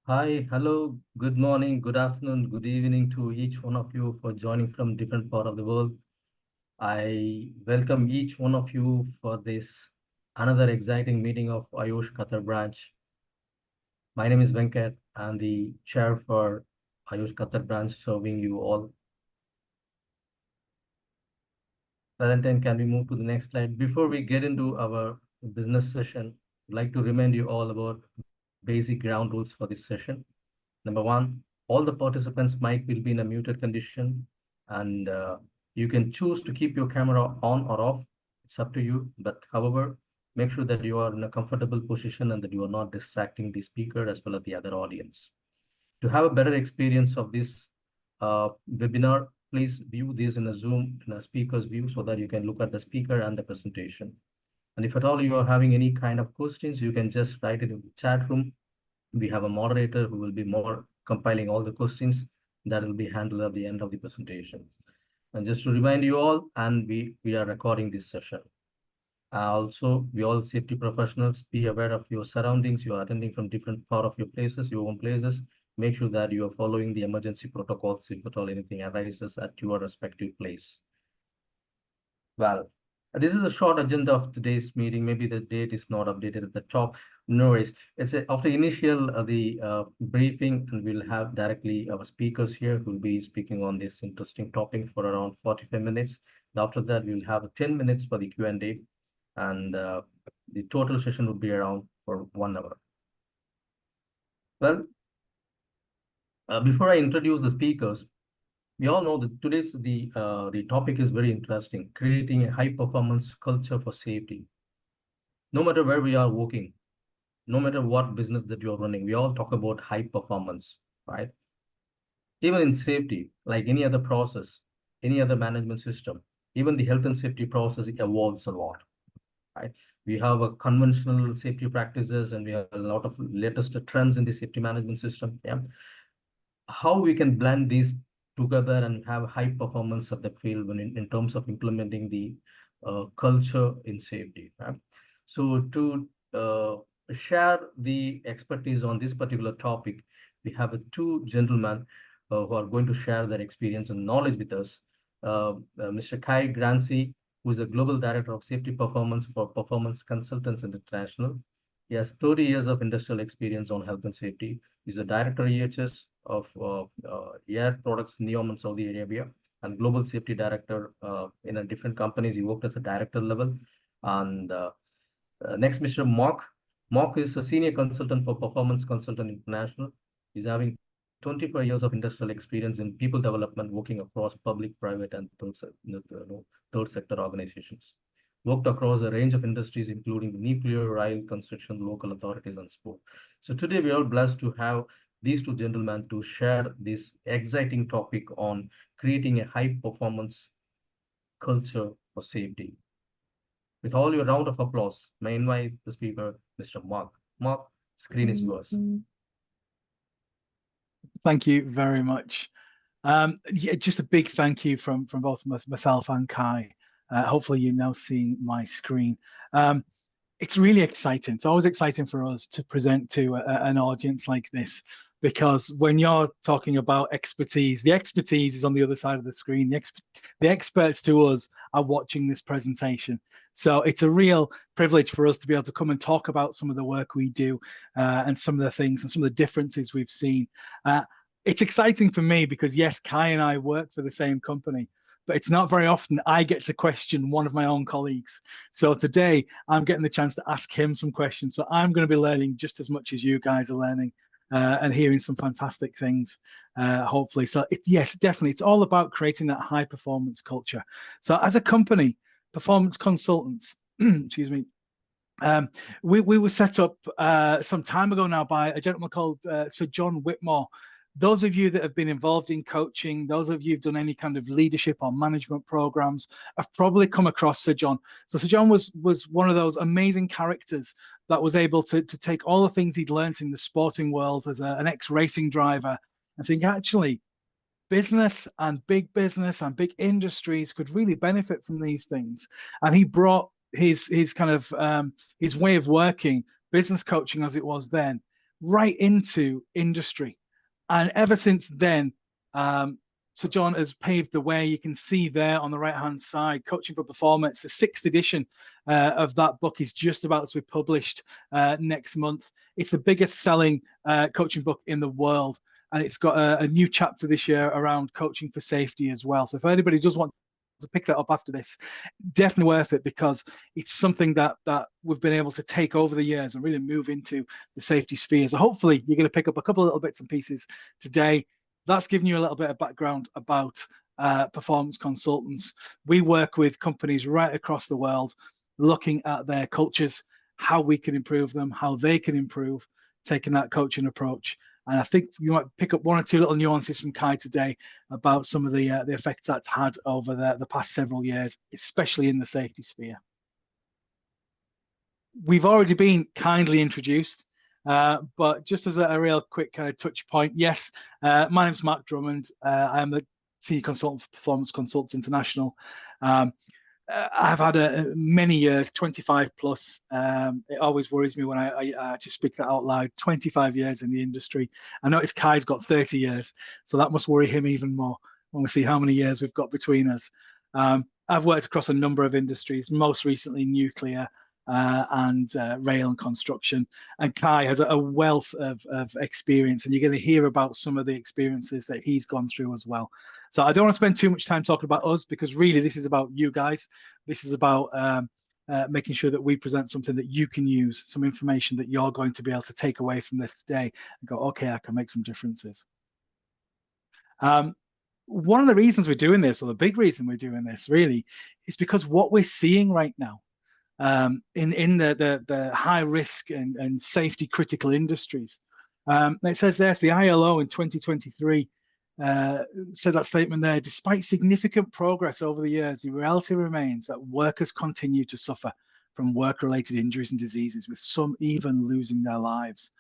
Hi, hello, good morning, good afternoon, good evening to each one of you for joining from different part of the world. I welcome each one of you for this another exciting meeting of IOSH Qatar branch. My name is Venkat. I'm the chair for IOSH Qatar branch serving you all. Valentine, can we move to the next slide? Before we get into our business session, I'd like to remind you all about basic ground rules for this session. Number one, all the participants' mic will be in a muted condition, and you can choose to keep your camera on or off. It's up to you. But however, make sure that you are in a comfortable position and that you are not distracting the speaker as well as the other audience. To have a better experience of this webinar, please view this in a Zoom, in a speaker's view, so that you can look at the speaker and the presentation. And if at all you are having any kind of questions, you can just write it in the chat room. We have a moderator who will be more compiling all the questions that will be handled at the end of the presentation. And just to remind you all, and we are recording this session. Also, we all safety professionals, be aware of your surroundings. You are attending from different part of your places, your own places. Make sure that you are following the emergency protocols if at all anything arises at your respective place. Well, this is a short agenda of today's meeting. Maybe the date is not updated at the top. No worries. It's after initial briefing, and we'll have directly our speakers here who will be speaking on this interesting topic for around 45 minutes. After that, we'll have 10 minutes for the Q&A, and the total session would be around for 1 hour. Well, before I introduce the speakers, we all know that today's the topic is very interesting, creating a high performance culture for safety. No matter where we are working, no matter what business that you're running, we all talk about high performance, right? Even in safety, like any other process, any other management system, even the health and safety process evolves a lot, right? We have a conventional safety practices, and we have a lot of latest trends in the safety management system. Yeah, how we can blend these together and have high performance of the field when in terms of implementing the culture in safety, right? So to share the expertise on this particular topic, we have two gentlemen who are going to share their experience and knowledge with us. Mr. Gransee, who is the Global Director of Safety Performance for Performance Consultants International. He has 30 years of industrial experience on health and safety. He's a Director EHS of Air Products Neom in Saudi Arabia, and Global Safety Director in a different companies. He worked as a director level. And next, Mr. Mock. Mock is a senior consultant for Performance Consultant International. He's having 25 years of industrial experience in people development, working across public, private, and third sector organizations. Worked across a range of industries, including nuclear, rail, construction, local authorities, and sport. So today we are blessed to have these two gentlemen to share this exciting topic on creating a high performance culture for safety. With all your round of applause, may I invite the speaker, Mr. Mark. Mark, screen is yours. Thank you very much. Yeah, just a big thank you from both myself and Kai. Hopefully you're now seeing my screen. It's really exciting. It's always exciting for us to present to an audience like this, because when you're talking about expertise, the expertise is on the other side of the screen. The experts to us are watching this presentation. So it's a real privilege for us to be able to come and talk about some of the work we do and some of the things and some of the differences we've seen. It's exciting for me because, yes, Kai and I work for the same company, but it's not very often I get to question one of my own colleagues. So today I'm getting the chance to ask him some questions. So I'm going to be learning just as much as you guys are learning and hearing some fantastic things, hopefully. So yes, definitely, it's all about creating that high performance culture. So as a company, Performance Consultants, excuse me, we were set up some time ago now by a gentleman called Sir John Whitmore. Those of you that have been involved in coaching, those of you who've done any kind of leadership or management programs, have probably come across Sir John. So Sir John was one of those amazing characters that was able to take all the things he'd learned in the sporting world as an ex-racing driver and think, actually, business and big industries could really benefit from these things. And he brought his kind of his way of working, business coaching as it was then, right into industry. And ever since then, Sir John has paved the way. You can see there on the right-hand side, Coaching for Performance. The 6th edition of that book is just about to be published next month. It's the biggest selling coaching book in the world. And it's got a new chapter this year around coaching for safety as well. So if anybody does want to pick that up after this, definitely worth it, because it's something that we've been able to take over the years and really move into the safety sphere. So hopefully you're going to pick up a couple of little bits and pieces today. That's giving you a little bit of background about Performance Consultants. We work with companies right across the world, looking at their cultures, how we can improve them, how they can improve, taking that coaching approach. And I think you might pick up one or two little nuances from Kai today about some of the effects that's had over the past several years, especially in the safety sphere. We've already been kindly introduced, but just as a real quick touch point, yes, my name's Mark Drummond. I am the Senior Consultant for Performance Consultants International. I've had many years, 25 plus. It always worries me when I just speak that out loud. 25 years in the industry. I notice Kai's got 30 years, so that must worry him even more when we see how many years we've got between us. I've worked across a number of industries, most recently nuclear and rail and construction. And Kai has a wealth of experience, and you're going to hear about some of the experiences that he's gone through as well. So I don't want to spend too much time talking about us, because really this is about you guys. This is about making sure that we present something that you can use, some information that you're going to be able to take away from this today and go, okay, I can make some differences. One of the reasons we're doing this, or the big reason we're doing this really, is because what we're seeing right now in the high risk and safety critical industries. It says there's the ILO in 2023 said that statement there. Despite significant progress over the years, the reality remains that workers continue to suffer from work-related injuries and diseases, with some even losing their lives.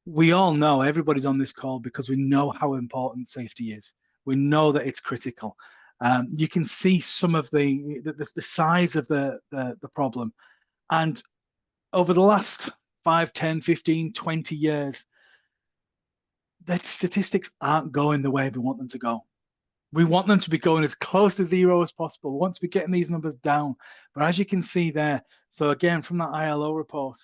We all know, everybody's on this call, because we know how important safety is. We know that it's critical. You can see some of the size of the problem. And over the last 5, 10, 15, 20 years, the statistics aren't going the way we want them to go. We want them to be going as close to zero as possible. We want to be getting these numbers down. But as you can see there, so again, from that ILO report,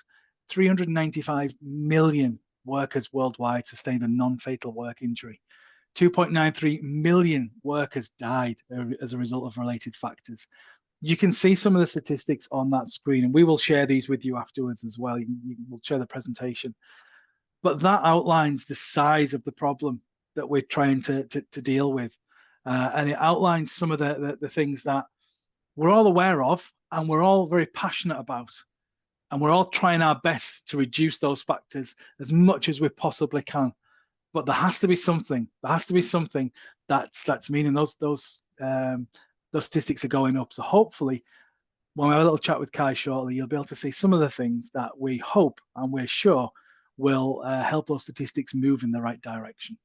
395 million workers worldwide sustained a non-fatal work injury. 2.93 million workers died as a result of related factors. You can see some of the statistics on that screen, and we will share these with you afterwards as well. We'll share the presentation. But that outlines the size of the problem that we're trying to deal with. And it outlines some of the things that we're all aware of and we're all very passionate about. And we're all trying our best to reduce those factors as much as we possibly can. But there has to be something. There has to be something that's meaning those statistics are going up. So hopefully, when we have a little chat with Kai shortly, you'll be able to see some of the things that we hope and we're sure will help those statistics move in the right direction.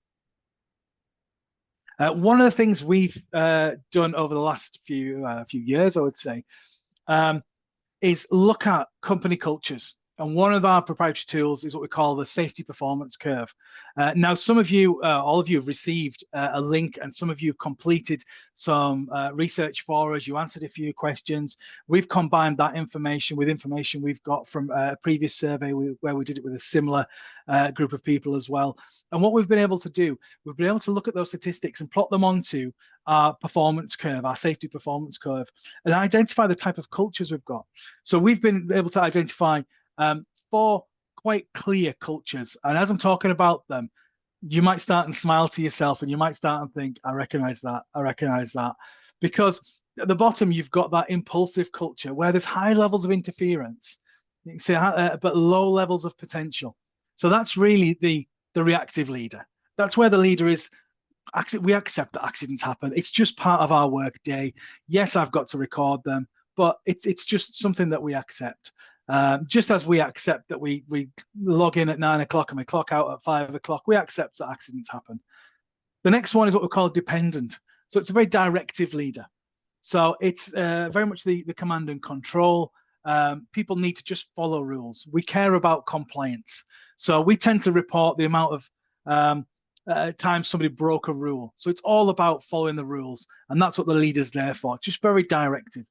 One of the things we've done over the last few years, I would say, is look at company cultures. And one of our proprietary tools is what we call the safety performance curve. Now, some of you, all of you have received a link, and some of you have completed some research for us. You answered a few questions. We've combined that information with information we've got from a previous survey where we did it with a similar group of people as well. And what we've been able to do, we've been able to look at those statistics and plot them onto our performance curve, our safety performance curve, and identify the type of cultures we've got. So we've been able to identify 4 quite clear cultures. And as I'm talking about them, you might start and smile to yourself, and you might start and think, I recognize that, I recognize that. Because at the bottom, you've got that impulsive culture where there's high levels of interference, you can see, but low levels of potential. So that's really the reactive leader. That's where the leader is. We accept that accidents happen. It's just part of our work day. Yes, I've got to record them, but it's just something that we accept. Just as we accept that we log in at 9 o'clock and we clock out at 5 o'clock, we accept that accidents happen. The next one is what we call dependent. So it's a very directive leader. So it's very much the command and control. People need to just follow rules. We care about compliance. So we tend to report the amount of times somebody broke a rule. So it's all about following the rules. And that's what the leader's there for, just very directive.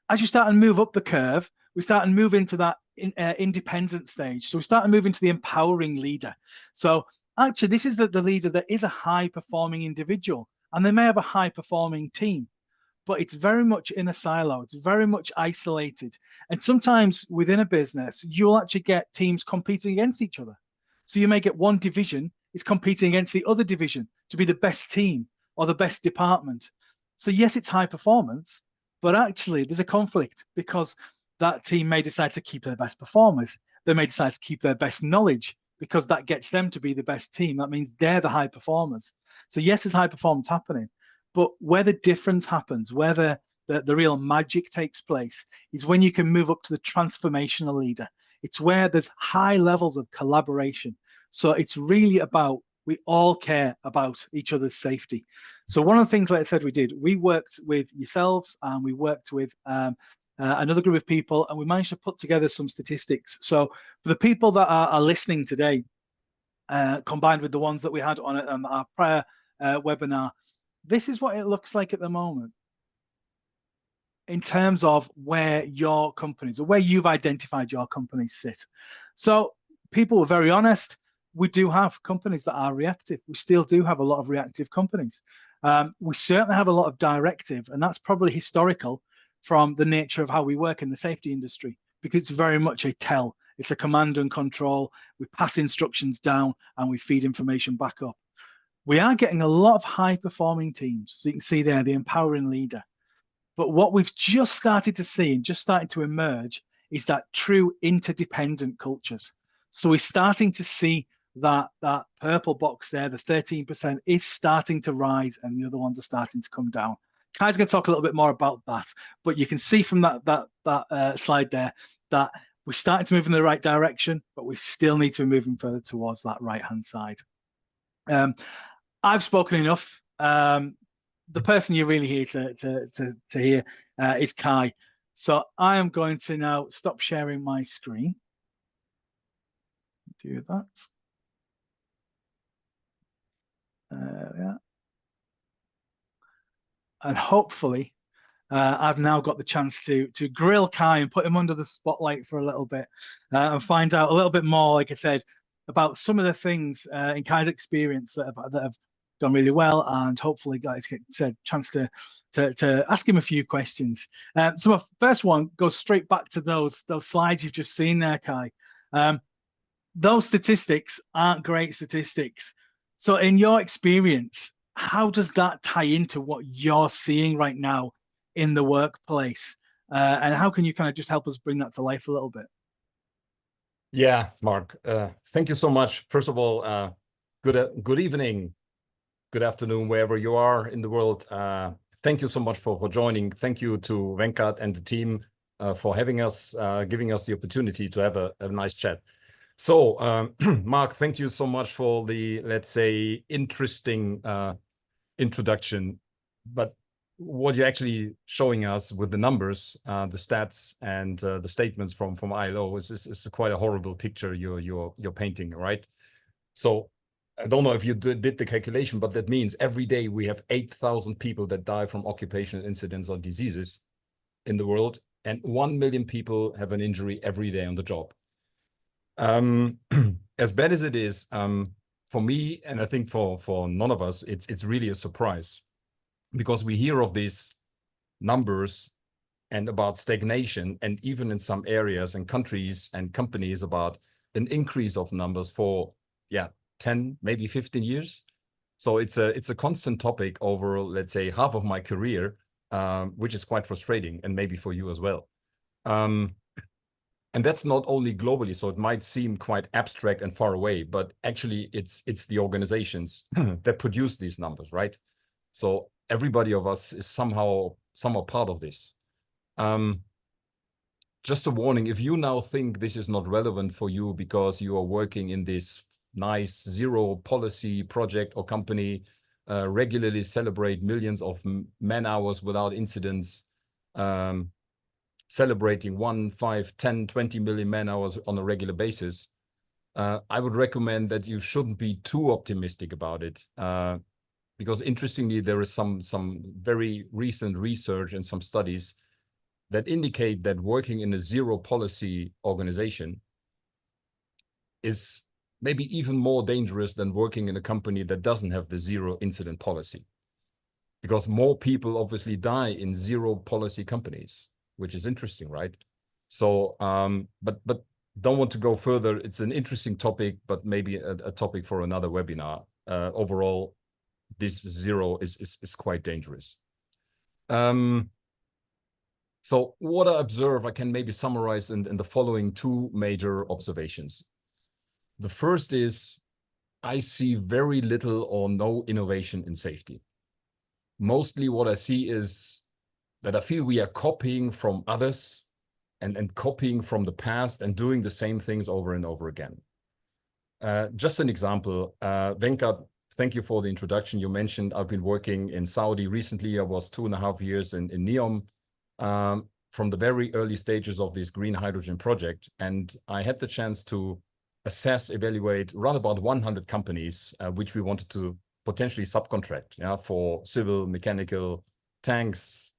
As you start and move up the curve, we start and move into that independent stage. So we start and move into the empowering leader. So actually, this is the leader that is a high-performing individual, and they may have a high-performing team, but it's very much in a silo. It's very much isolated. And sometimes within a business, you'll actually get teams competing against each other. So you may get one division is competing against the other division to be the best team or the best department. So yes, it's high performance, but actually there's a conflict because that team may decide to keep their best performers. They may decide to keep their best knowledge because that gets them to be the best team. That means they're the high performers. So yes, there's high performance happening, but where the difference happens, where the real magic takes place is when you can move up to the transformational leader. It's where there's high levels of collaboration. So it's really about, we all care about each other's safety. So one of the things, like I said, we worked with yourselves and we worked with another group of people, and we managed to put together some statistics. So for the people that are listening today, combined with the ones that we had on our prior webinar, this is what it looks like at the moment in terms of where your companies or where you've identified your companies sit. So people were very honest. We do have companies that are reactive. We still do have a lot of reactive companies. We certainly have a lot of directive, and that's probably historical from the nature of how we work in the safety industry, because it's very much a tell. It's a command and control. We pass instructions down and we feed information back up. We are getting a lot of high-performing teams. So you can see there, the empowering leader. But what we've just started to see and just starting to emerge is that true interdependent cultures. So we're starting to see that purple box there, the 13%, is starting to rise and the other ones are starting to come down. Kai's going to talk a little bit more about that, but you can see from that slide there that we're starting to move in the right direction, but we still need to be moving further towards that right-hand side. I've spoken enough. The person you're really here to hear is Kai. So I am going to now stop sharing my screen. Do that. Yeah. And hopefully I've now got the chance to grill Kai and put him under the spotlight for a little bit and find out a little bit more, like I said, about some of the things in Kai's experience that have gone really well, and hopefully guys get a chance to ask him a few questions. So my first one goes straight back to those slides you've just seen there, Kai. Those statistics aren't great statistics. So in your experience, how does that tie into what you're seeing right now in the workplace? And how can you kind of just help us bring that to life a little bit? Yeah, Mark, thank you so much. First of all, good evening, good afternoon, wherever you are in the world. Thank you so much for joining. Thank you to Venkat and the team for having us, giving us the opportunity to have a nice chat. So, Mark, thank you so much for the, let's say, interesting introduction. But what you're actually showing us with the numbers, the stats, and the statements from ILO is quite a horrible picture you're painting, right? So I don't know if you did the calculation, but that means every day we have 8,000 people that die from occupational incidents or diseases in the world, and 1 million people have an injury every day on the job. As bad as it is, for me, and I think for none of us, it's really a surprise, because we hear of these numbers and about stagnation, and even in some areas and countries and companies about an increase of numbers for 10, maybe 15 years. So it's a constant topic over, let's say, half of my career, which is quite frustrating, and maybe for you as well. And that's not only globally, so it might seem quite abstract and far away, but actually it's the organizations that produce these numbers, right? So everybody of us is somehow part of this. Just a warning, if you now think this is not relevant for you because you are working in this nice zero policy project or company, regularly celebrate millions of man hours without incidents, celebrating 1, 5, 10, 20 million man hours on a regular basis, I would recommend that you shouldn't be too optimistic about it. Because interestingly, there is some very recent research and some studies that indicate that working in a zero policy organization is maybe even more dangerous than working in a company that doesn't have the zero incident policy. Because more people obviously die in zero policy companies, which is interesting, right? So, but don't want to go further. It's an interesting topic, but maybe a topic for another webinar. Overall, this zero is quite dangerous. So what I observe, I can maybe summarize in the following 2 major observations. The first is, I see very little or no innovation in safety. Mostly what I see is that I feel we are copying from others and copying from the past and doing the same things over and over again. Just an example, Venkat, thank you for the introduction. You mentioned I've been working in Saudi recently. I was 2.5 years in NEOM from the very early stages of this green hydrogen project. And I had the chance to assess, evaluate around about 100 companies, which we wanted to potentially subcontract for civil, mechanical, tanks,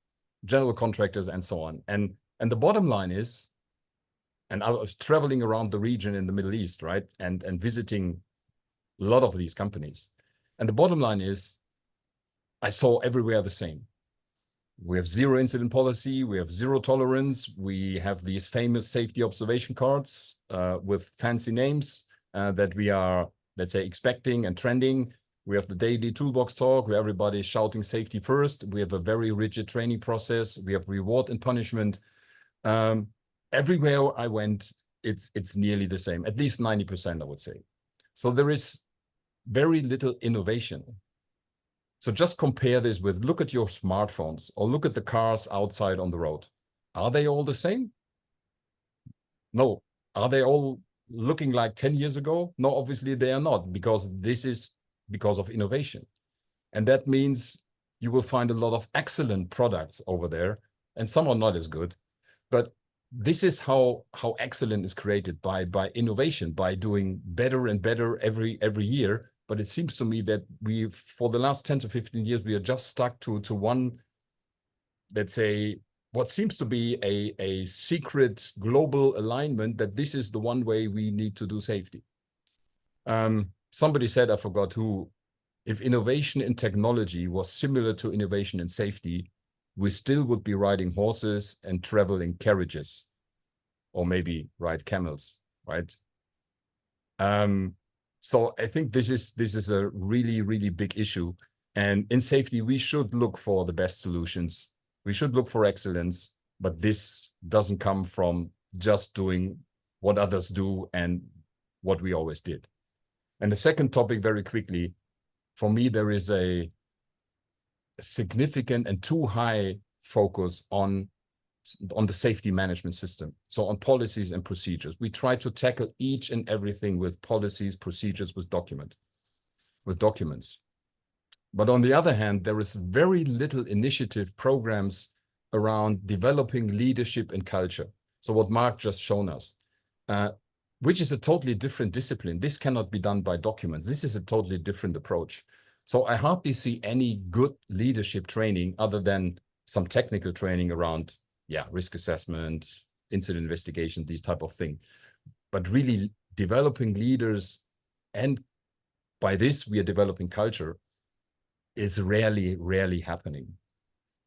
general contractors, and so on. And the bottom line is, and I was traveling around the region in the Middle East, right? And visiting a lot of these companies. And the bottom line is, I saw everywhere the same. We have zero incident policy, we have zero tolerance, we have these famous safety observation cards with fancy names that we are, let's say, expecting and trending. We have the daily toolbox talk where everybody is shouting safety first. We have a very rigid training process. We have reward and punishment. Everywhere I went, it's nearly the same, at least 90%, I would say. So there is very little innovation. So just compare this with, look at your smartphones or look at the cars outside on the road. Are they all the same? No. Are they all looking like 10 years ago? No, obviously they are not, because this is because of innovation. And that means you will find a lot of excellent products over there, and some are not as good. But this is how excellence is created, by innovation, by doing better and better every year. But it seems to me that for the last 10 to 15 years, we are just stuck to one, let's say, what seems to be a secret global alignment that this is the one way we need to do safety. Somebody said, I forgot who, if innovation in technology was similar to innovation in safety, we still would be riding horses and travel in carriages, or maybe ride camels, right? So I think this is a really, really big issue. And in safety, we should look for the best solutions. We should look for excellence, but this doesn't come from just doing what others do and what we always did. And the second topic, very quickly, for me, there is a significant and too high focus on the safety management system. So on policies and procedures, we try to tackle each and everything with policies, procedures, with documents. But on the other hand, there is very little initiative programs around developing leadership and culture. So what Mark just shown us, which is a totally different discipline. This cannot be done by documents. This is a totally different approach. So I hardly see any good leadership training other than some technical training around, risk assessment, incident investigation, these type of thing. But really developing leaders, and by this we are developing culture, is rarely happening.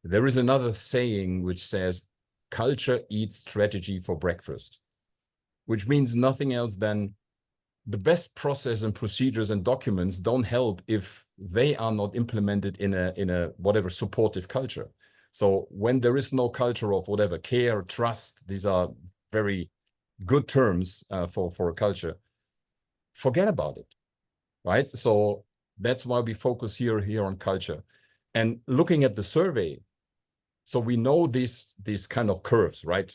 There is another saying which says, culture eats strategy for breakfast, which means nothing else than the best process and procedures and documents don't help if they are not implemented in a whatever supportive culture. So when there is no culture of whatever care, trust, these are very good terms for a culture, forget about it, right? So that's why we focus here on culture. And looking at the survey, so we know these kind of curves, right?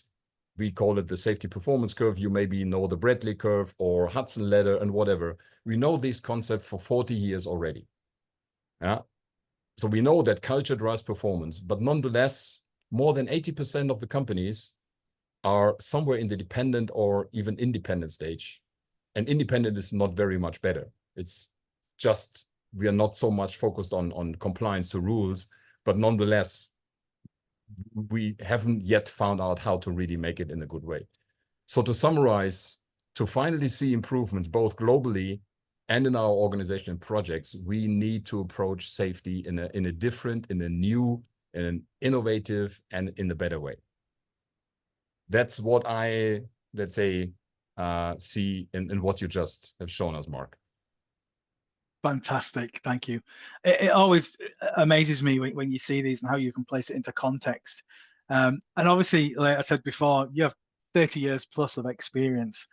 We call it the safety performance curve. You maybe know the Bradley curve or Hudson ladder and whatever. We know this concept for 40 years already. Yeah. So we know that culture drives performance, but nonetheless, more than 80% of the companies are somewhere in the dependent or even independent stage. And independent is not very much better. It's just, we are not so much focused on compliance to rules, but nonetheless, we haven't yet found out how to really make it in a good way. So to summarize, to finally see improvements both globally and in our organization projects, we need to approach safety in a different, in a new, in an innovative, and in a better way. That's what I, let's say, see in what you just have shown us, Mark. Fantastic, thank you. It always amazes me when you see these and how you can place it into context. And obviously, like I said before, you have 30 years plus of experience.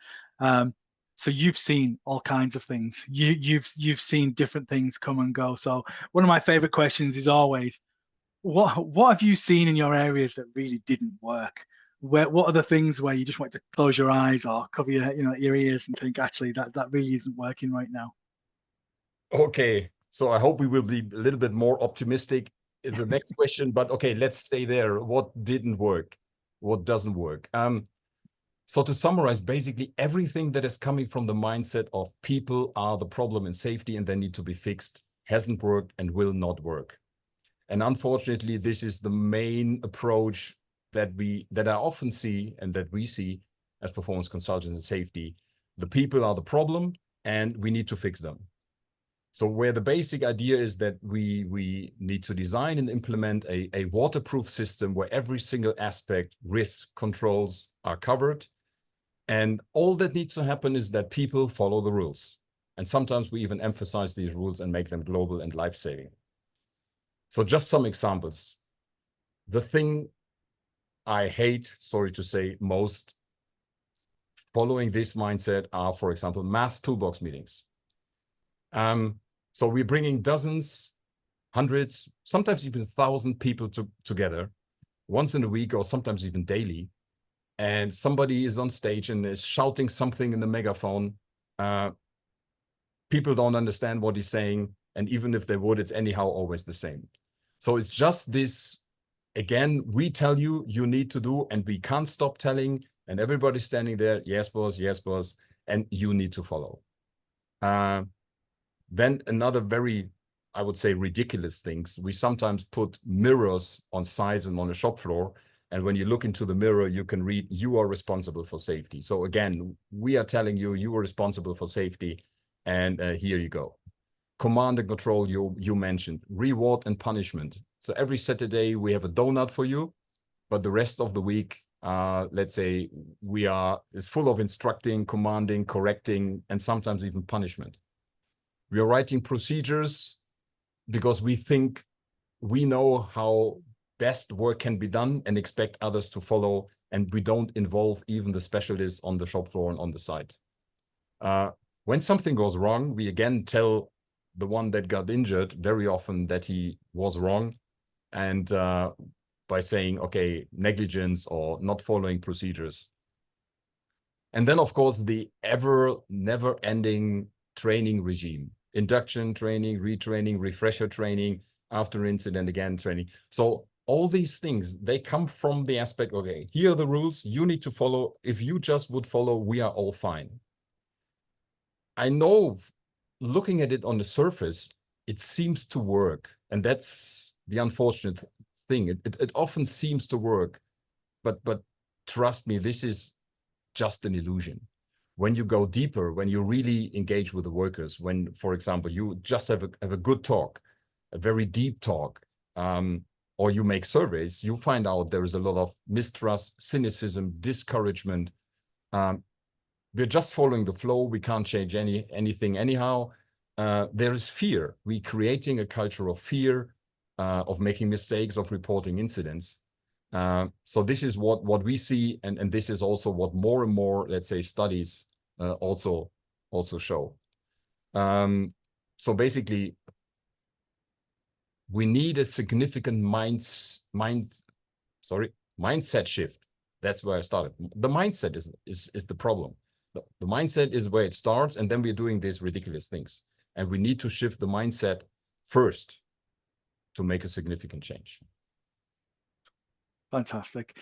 So you've seen all kinds of things. You've seen different things come and go. So one of my favorite questions is always, what have you seen in your areas that really didn't work? What are the things where you just want to close your eyes or cover your ears and think, actually, that really isn't working right now? Okay, so I hope we will be a little bit more optimistic in the next question, but okay, let's stay there. What didn't work? What doesn't work? So to summarize, basically everything that is coming from the mindset of people are the problem in safety and they need to be fixed hasn't worked and will not work. And unfortunately, this is the main approach that I often see and that we see as performance consultants in safety. The people are the problem and we need to fix them. So where the basic idea is that we need to design and implement a waterproof system where every single aspect, risk, controls are covered. And all that needs to happen is that people follow the rules. And sometimes we even emphasize these rules and make them global and life-saving. So just some examples. The thing I hate, sorry to say, most following this mindset are, for example, mass toolbox meetings. So we're bringing dozens, hundreds, sometimes even 1,000 people together once in a week or sometimes even daily. And somebody is on stage and is shouting something in the megaphone. People don't understand what he's saying. And even if they would, it's anyhow always the same. So it's just this, again, we tell you, you need to do, and we can't stop telling. And everybody's standing there, yes, boss, and you need to follow. Then another very, I would say, ridiculous things. We sometimes put mirrors on sites and on the shop floor. And when you look into the mirror, you can read, you are responsible for safety. So again, we are telling you, you are responsible for safety. And here you go. Command and control, you mentioned. Reward and punishment. So every Saturday, we have a donut for you. But the rest of the week, let's say, is full of instructing, commanding, correcting, and sometimes even punishment. We are writing procedures because we think we know how best work can be done and expect others to follow, and we don't involve even the specialists on the shop floor and on the site. When something goes wrong, we again tell the one that got injured very often that he was wrong, and by saying, okay, negligence or not following procedures. And then, of course, the never-ending training regime. induction training, retraining, refresher training, after incident again training. So all these things, they come from the aspect, okay, here are the rules you need to follow. If you just would follow, we are all fine. I know, looking at it on the surface, it seems to work. And that's the unfortunate thing. It often seems to work, but trust me, this is just an illusion. When you go deeper, when you really engage with the workers, when, for example, you just have a good talk, a very deep talk, or you make surveys, you find out there is a lot of mistrust, cynicism, discouragement. We're just following the flow. We can't change anything anyhow. There is fear. We're creating a culture of fear, of making mistakes, of reporting incidents. So this is what we see, and this is also what more and more, let's say, studies also show. So basically, we need a significant mindset shift. That's where I started. The mindset is the problem. The mindset is where it starts, and then we're doing these ridiculous things. And we need to shift the mindset first to make a significant change. Fantastic.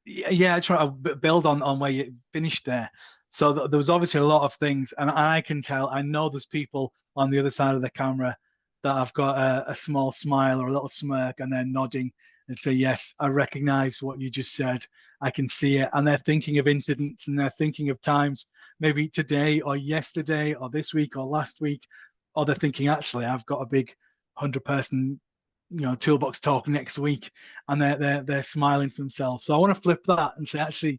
Yeah, I try to build on where you finished there. So there was obviously a lot of things, and I can tell, I know there's people on the other side of the camera that have got a small smile or a little smirk, and they're nodding and say, yes, I recognize what you just said. I can see it. And they're thinking of incidents, and they're thinking of times, maybe today or yesterday or this week or last week, or they're thinking, actually, I've got a big 100-person toolbox talk next week, and they're smiling to themselves. So I want to flip that and say, actually,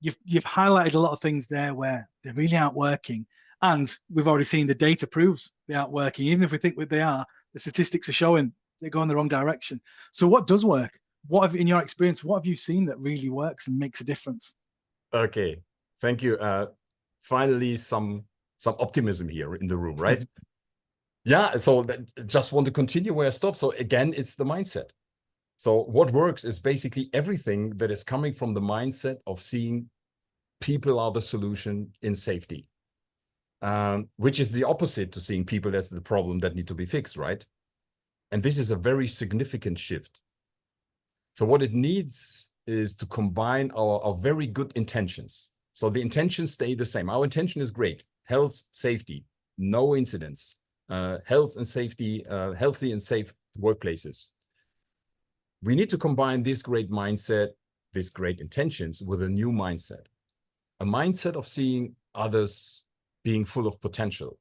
you've highlighted a lot of things there where they really aren't working, and we've already seen the data proves they aren't working. Even if we think that they are, the statistics are showing they go in the wrong direction. So what does work? In your experience, what have you seen that really works and makes a difference? Okay, thank you. Finally, some optimism here in the room, right? Yeah, so just want to continue where I stopped. So again, it's the mindset. So what works is basically everything that is coming from the mindset of seeing people are the solution in safety, which is the opposite to seeing people as the problem that need to be fixed, right? And this is a very significant shift. So what it needs is to combine our very good intentions. So the intentions stay the same. Our intention is great: health, safety, no incidents. Health and safety, healthy and safe workplaces. We need to combine this great mindset, these great intentions, with a new mindset. A mindset of seeing others being full of potential.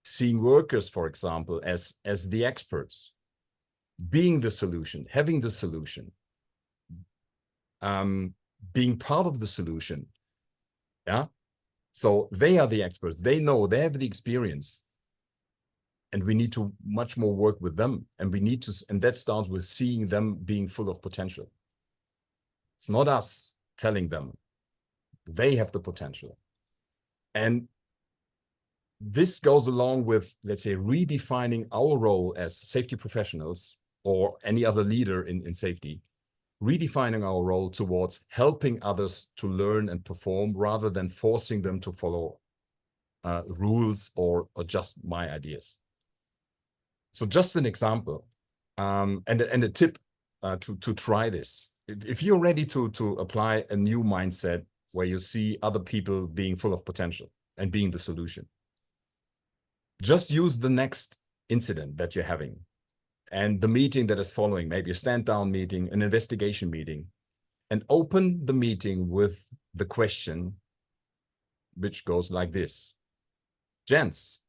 Seeing workers, for example, as the experts. Being the solution, having the solution. Being part of the solution. Yeah. So they are the experts. They know, they have the experience. And we need to much more work with them. And that starts with seeing them being full of potential. It's not us telling them. They have the potential. And this goes along with, let's say, redefining our role as safety professionals or any other leader in safety, redefining our role towards helping others to learn and perform rather than forcing them to follow rules or just my ideas. So just an example, and a tip to try this. If you're ready to apply a new mindset where you see other people being full of potential and being the solution, just use the next incident that you're having and the meeting that is following, maybe a stand-down meeting, an investigation meeting, and open the meeting with the question, which goes like this: gents,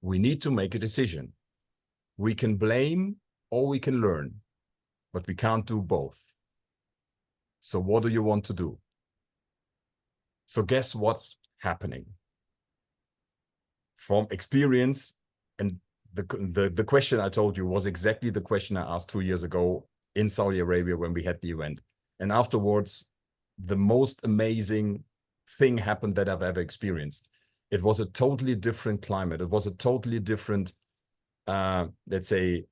we need to make a decision. We can blame or we can learn, but we can't do both. So what do you want to do? So guess what's happening? From experience, and the question I told you was exactly the question I asked 2 years ago in Saudi Arabia when we had the event. And afterwards, the most amazing thing happened that I've ever experienced. It was a totally different climate. It was a totally different let's say,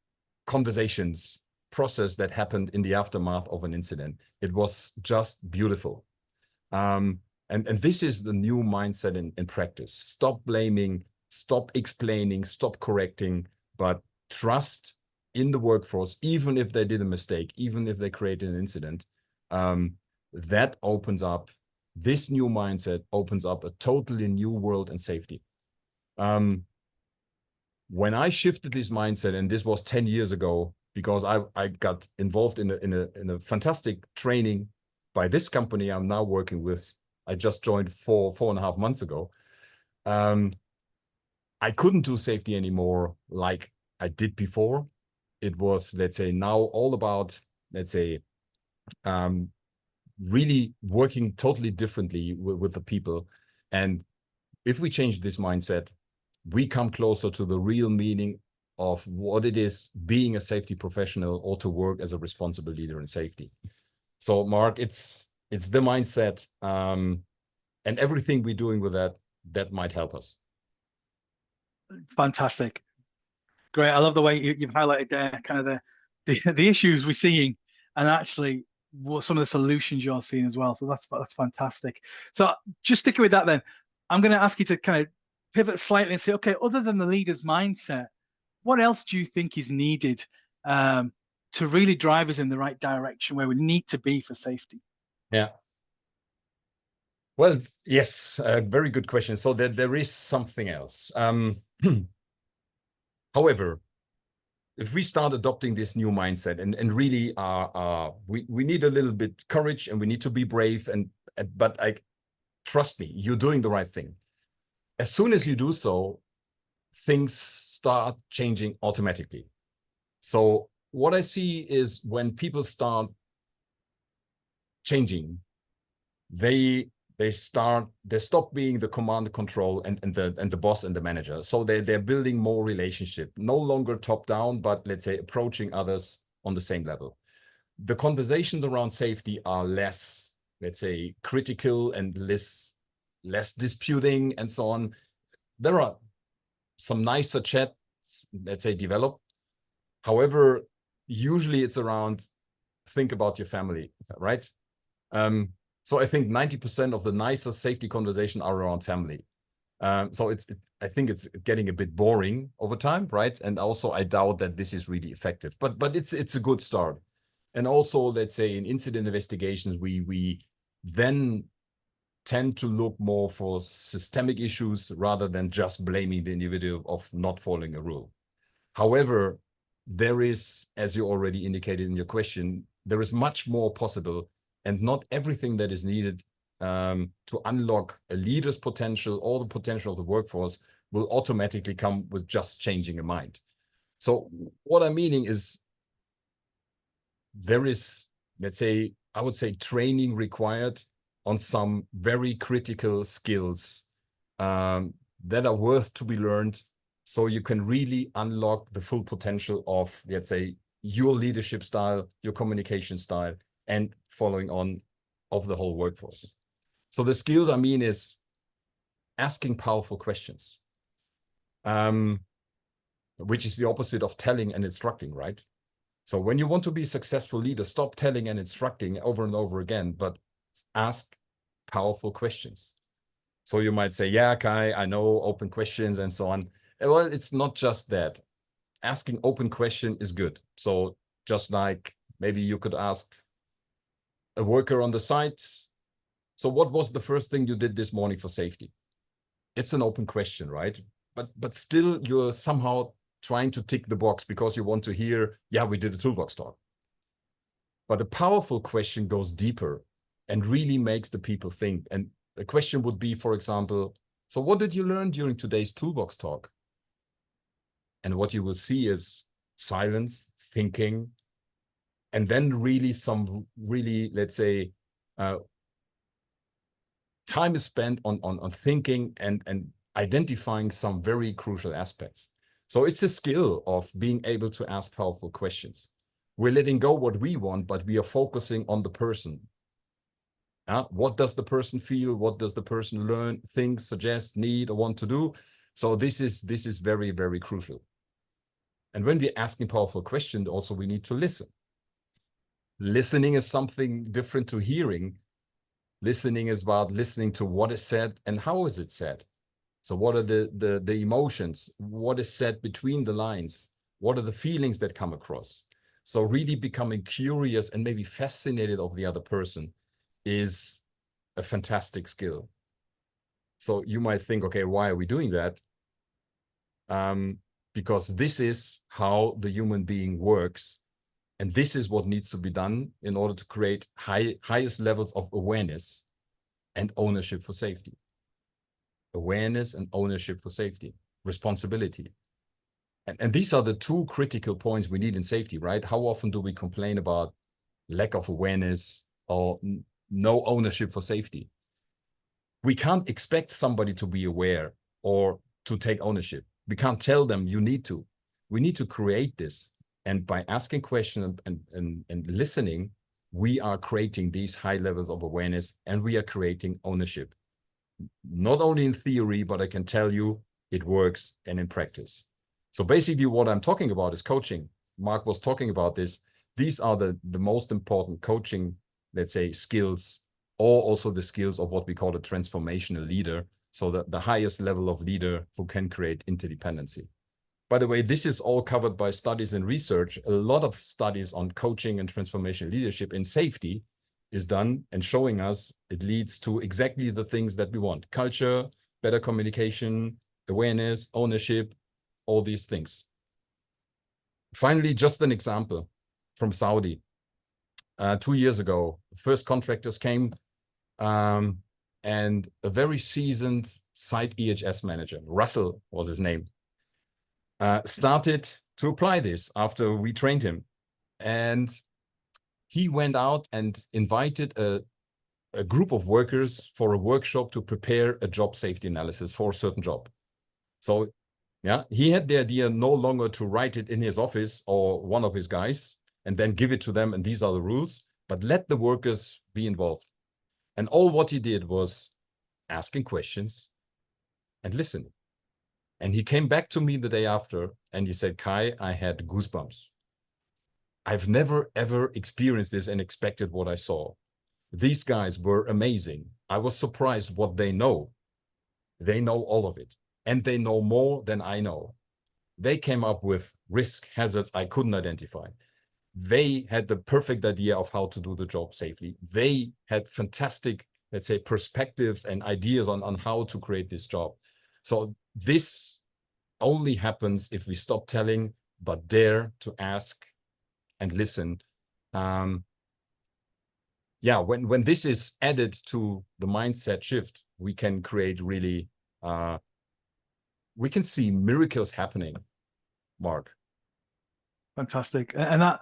conversations process that happened in the aftermath of an incident. It was just beautiful. And this is the new mindset in practice. Stop blaming, stop explaining, stop correcting, but trust in the workforce, even if they did a mistake, even if they created an incident. That opens up, this new mindset opens up a totally new world in safety. When I shifted this mindset, and this was 10 years ago, because I got involved in a fantastic training by this company I'm now working with. I just joined 4.5 months ago. I couldn't do safety anymore like I did before. It was, let's say, now all about, let's say, really working totally differently with the people. And if we change this mindset, we come closer to the real meaning of what it is being a safety professional, or to work as a responsible leader in safety. So Mark, it's the mindset, and everything we're doing with that might help us. Fantastic. Great. I love the way you've highlighted there kind of the issues we're seeing, and actually what some of the solutions you're seeing as well. So that's fantastic. So just sticking with that then, I'm going to ask you to kind of pivot slightly and say, okay, other than the leader's mindset, what else do you think is needed to really drive us in the right direction where we need to be for safety? Yeah. Well, yes, very good question. So there is something else. However, if we start adopting this new mindset and really we need a little bit courage, and we need to be brave, but trust me, you're doing the right thing. As soon as you do so, things start changing automatically. So what I see is when people start changing, they stop being the command and control and the boss and the manager. So they're building more relationship, no longer top down, but let's say approaching others on the same level. The conversations around safety are less, let's say, critical and less disputing and so on. There are some nicer chats, let's say, developed. However, usually it's around, think about your family, right? So I think 90% of the nicer safety conversation are around family. So I think it's getting a bit boring over time, right? And also I doubt that this is really effective, but it's a good start. And also, let's say, in incident investigations, we then tend to look more for systemic issues rather than just blaming the individual of not following a rule. However, there is, as you already indicated in your question, there is much more possible, and not everything that is needed to unlock a leader's potential or the potential of the workforce will automatically come with just changing a mind. So what I'm meaning is, there is, let's say, I would say, training required on some very critical skills that are worth to be learned, so you can really unlock the full potential of, let's say, your leadership style, your communication style, and following on of the whole workforce. So the skills I mean is asking powerful questions, which is the opposite of telling and instructing, right? So when you want to be a successful leader, stop telling and instructing over and over again, but ask powerful questions. So you might say, yeah, Kai, I know, open questions and so on. Well, it's not just that. Asking open question is good. So just like maybe you could ask a worker on the site, so what was the first thing you did this morning for safety? It's an open question, right? But still you're somehow trying to tick the box because you want to hear, yeah, we did a toolbox talk. But a powerful question goes deeper and really makes the people think. And the question would be, for example, so what did you learn during today's toolbox talk? And what you will see is silence, thinking, and then really some really, let's say, time is spent on thinking and identifying some very crucial aspects. So it's a skill of being able to ask powerful questions. We're letting go what we want, but we are focusing on the person. What does the person feel? What does the person learn, think, suggest, need, or want to do? So this is very, very crucial. And when we're asking powerful questions, also we need to listen. Listening is something different to hearing. Listening is about listening to what is said and how is it said. So what are the emotions? What is said between the lines? What are the feelings that come across? So really becoming curious and maybe fascinated of the other person is a fantastic skill. So you might think, okay, why are we doing that? Because this is how the human being works. And this is what needs to be done in order to create highest levels of awareness and ownership for safety. Awareness and ownership for safety, responsibility. And these are the two critical points we need in safety, right? How often do we complain about lack of awareness or no ownership for safety? We can't expect somebody to be aware or to take ownership. We can't tell them you need to. We need to create this. And by asking questions and listening, we are creating these high levels of awareness and we are creating ownership. Not only in theory, but I can tell you it works and in practice. So basically what I'm talking about is coaching. Mark was talking about this. These are the most important coaching, let's say, skills, or also the skills of what we call a transformational leader. So the highest level of leader who can create interdependency. By the way, this is all covered by studies and research. A lot of studies on coaching and transformational leadership in safety is done and showing us it leads to exactly the things that we want. Culture, better communication, awareness, ownership, all these things. Finally, just an example from Saudi. 2 years ago, first contractors came and a very seasoned site EHS manager, Russell was his name, started to apply this after we trained him. And he went out and invited a group of workers for a workshop to prepare a job safety analysis for a certain job. So yeah, he had the idea no longer to write it in his office or one of his guys and then give it to them and these are the rules, but let the workers be involved. And all what he did was asking questions and listening. And he came back to me the day after and he said, Kai, I had goosebumps. I've never, ever experienced this and expected what I saw. These guys were amazing. I was surprised what they know. They know all of it. And they know more than I know. They came up with risk hazards I couldn't identify. They had the perfect idea of how to do the job safely. They had fantastic, let's say, perspectives and ideas on how to create this job. So this only happens if we stop telling, but dare to ask and listen. Yeah, when this is added to the mindset shift, we can create really, we can see miracles happening, Mark. Fantastic. And that,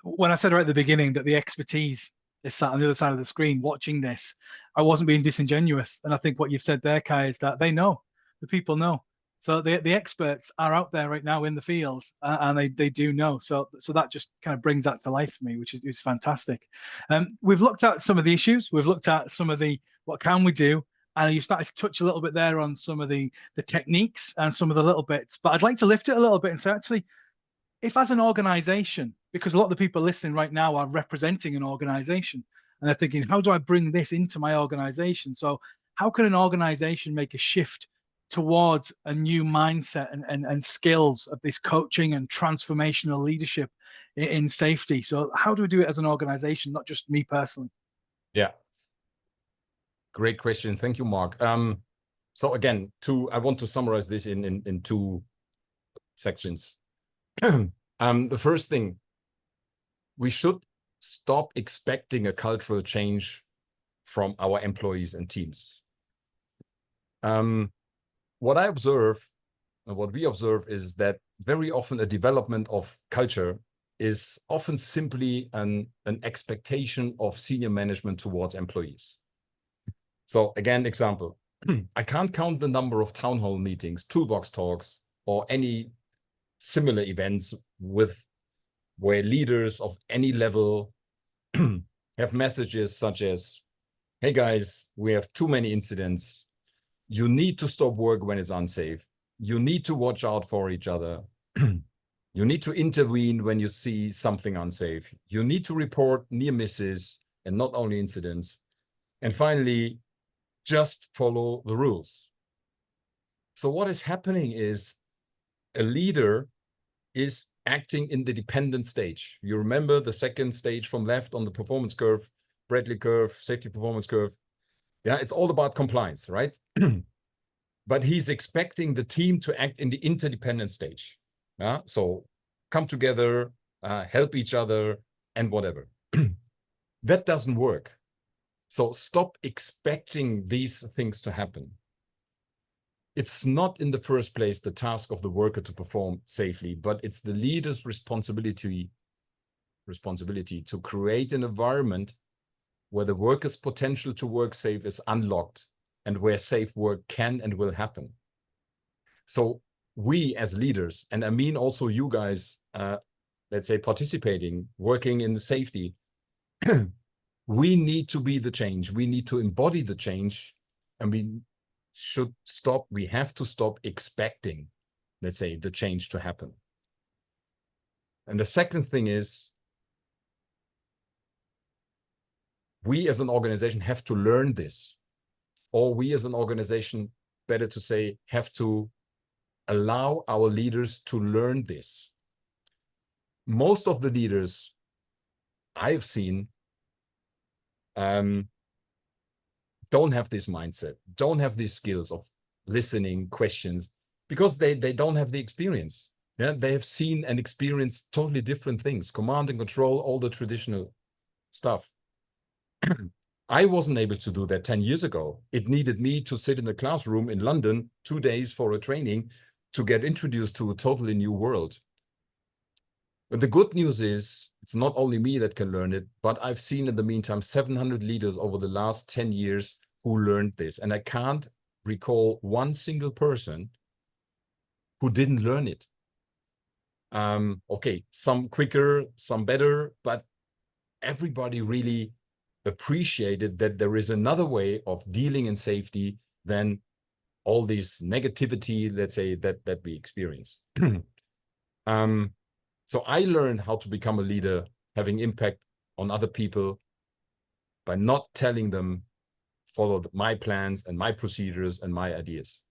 when I said right at the beginning that the expertise is sat on the other side of the screen watching this, I wasn't being disingenuous. And I think what you've said there, Kai, is that they know, the people know. So the experts are out there right now in the field, and they do know. So that just kind of brings that to life for me, which is fantastic. We've looked at some of the issues. We've looked at some of the what can we do, and you've started to touch a little bit there on some of the techniques and some of the little bits. But I'd like to lift it a little bit and say, actually, if as an organization, because a lot of the people listening right now are representing an organization and they're thinking, how do I bring this into my organization? So how can an organization make a shift towards a new mindset and skills of this coaching and transformational leadership in safety? So how do we do it as an organization, not just me personally? Yeah. Great question. Thank you, Mark. So again, I want to summarize this in two sections. The first thing, we should stop expecting a cultural change from our employees and teams. What I observe and what we observe is that very often a development of culture is often simply an expectation of senior management towards employees. So again, example, I can't count the number of town hall meetings, toolbox talks, or any similar events where leaders of any level have messages such as, hey guys, we have too many incidents. You need to stop work when it's unsafe. You need to watch out for each other. You need to intervene when you see something unsafe. You need to report near misses and not only incidents. And finally, just follow the rules. So what is happening is a leader is acting in the dependent stage. You remember the second stage from left on the performance curve, Bradley curve, safety performance curve. Yeah, it's all about compliance, right? But he's expecting the team to act in the interdependent stage. Yeah, so come together, help each other, and whatever. That doesn't work. So stop expecting these things to happen. It's not in the first place the task of the worker to perform safely, but it's the leader's responsibility to create an environment where the worker's potential to work safe is unlocked and where safe work can and will happen. So we as leaders, and I mean also you guys, let's say participating, working in the safety, we need to be the change. We need to embody the change, and we have to stop expecting, let's say, the change to happen. And the second thing is, we as an organization have to learn this, or we as an organization, better to say, have to allow our leaders to learn this. Most of the leaders I've seen don't have this mindset, don't have these skills of listening, questions, because they don't have the experience. Yeah, they have seen and experienced totally different things, command and control, all the traditional stuff. I wasn't able to do that 10 years ago. It needed me to sit in a classroom in London 2 days for a training to get introduced to a totally new world. But the good news is, it's not only me that can learn it, but I've seen in the meantime 700 leaders over the last 10 years who learned this. And I can't recall one single person who didn't learn it. Okay, some quicker, some better, but everybody really appreciated that there is another way of dealing in safety than all this negativity, let's say, that we experience. So I learned how to become a leader, having impact on other people by not telling them, follow my plans and my procedures and my ideas.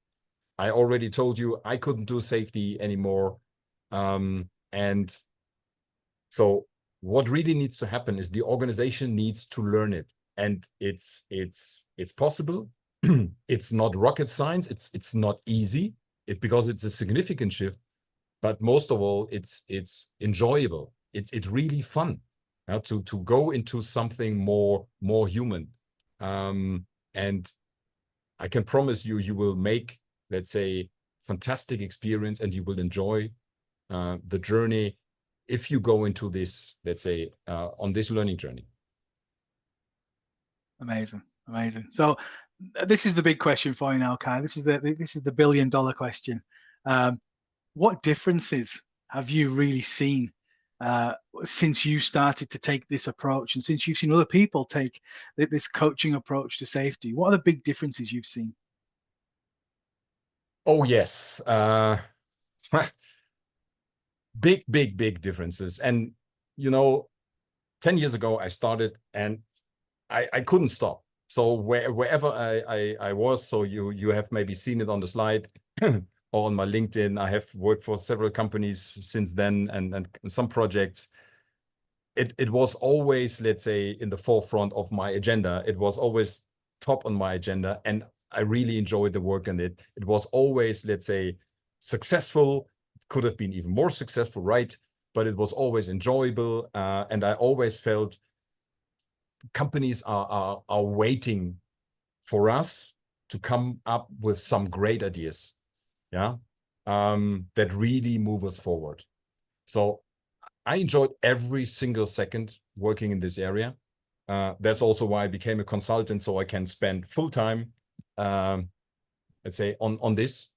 I already told you I couldn't do safety anymore. And so what really needs to happen is the organization needs to learn it. And it's possible. It's not rocket science. It's not easy because it's a significant shift. But most of all, it's enjoyable. It's really fun to go into something more human. And I can promise you will make, let's say, fantastic experience, and you will enjoy the journey if you go into this, let's say, on this learning journey. Amazing, amazing. So this is the big question for you now, Kai. This is the billion-dollar question. What differences have you really seen since you started to take this approach, and since you've seen other people take this coaching approach to safety? What are the big differences you've seen? Oh, yes. Big differences. And, 10 years ago, I started and I couldn't stop. So wherever I was, so you have maybe seen it on the slide or on my LinkedIn, I have worked for several companies since then and some projects. It was always, let's say, in the forefront of my agenda. It was always top on my agenda, and I really enjoyed the work in it. It was always, let's say, successful. Could have been even more successful, right? But it was always enjoyable, and I always felt companies are waiting for us to come up with some great ideas, yeah, that really move us forward. So I enjoyed every single second working in this area. That's also why I became a consultant, so I can spend full time, let's say, on this.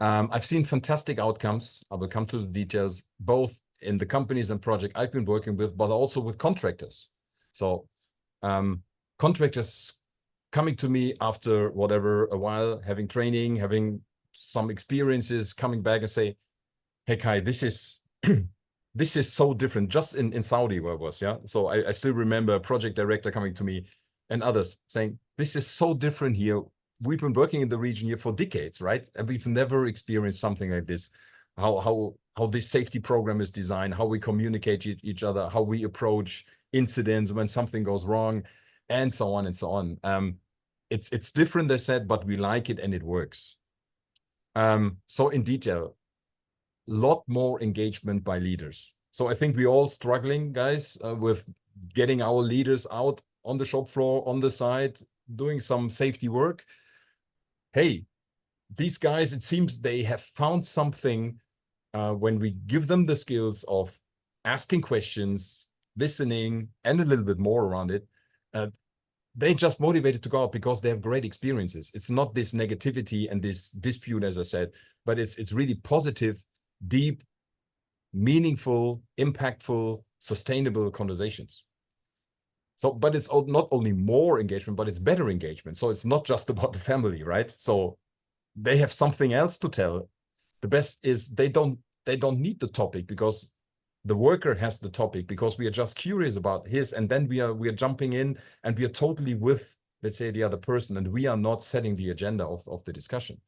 I've seen fantastic outcomes. I will come to the details, both in the companies and projects I've been working with, but also with contractors. So contractors coming to me after a while, having training, having some experiences, coming back and say, hey, Kai, this is this is so different. Just in Saudi where I was, yeah. So I still remember a project director coming to me and others saying, this is so different here. we've been working in the region here for decades, right? And we've never experienced something like this. How this safety program is designed, how we communicate each other, how we approach incidents when something goes wrong, and so on and so on. It's different, they said, but we like it and it works. So in detail, lot more engagement by leaders. So I think we're all struggling, guys, with getting our leaders out on the shop floor, on the site, doing some safety work. Hey, these guys, it seems they have found something when we give them the skills of asking questions, listening, and a little bit more around it. They just motivated to go out because they have great experiences. It's not this negativity and this dispute, as I said, but it's really positive, deep, meaningful, impactful, sustainable conversations. So, but it's not only more engagement, but it's better engagement. So it's not just about the family, right? So they have something else to tell. The best is they don't need the topic because the worker has the topic, because we are just curious about his, and then we are jumping in and we are totally with, let's say, the other person, and we are not setting the agenda of the discussion.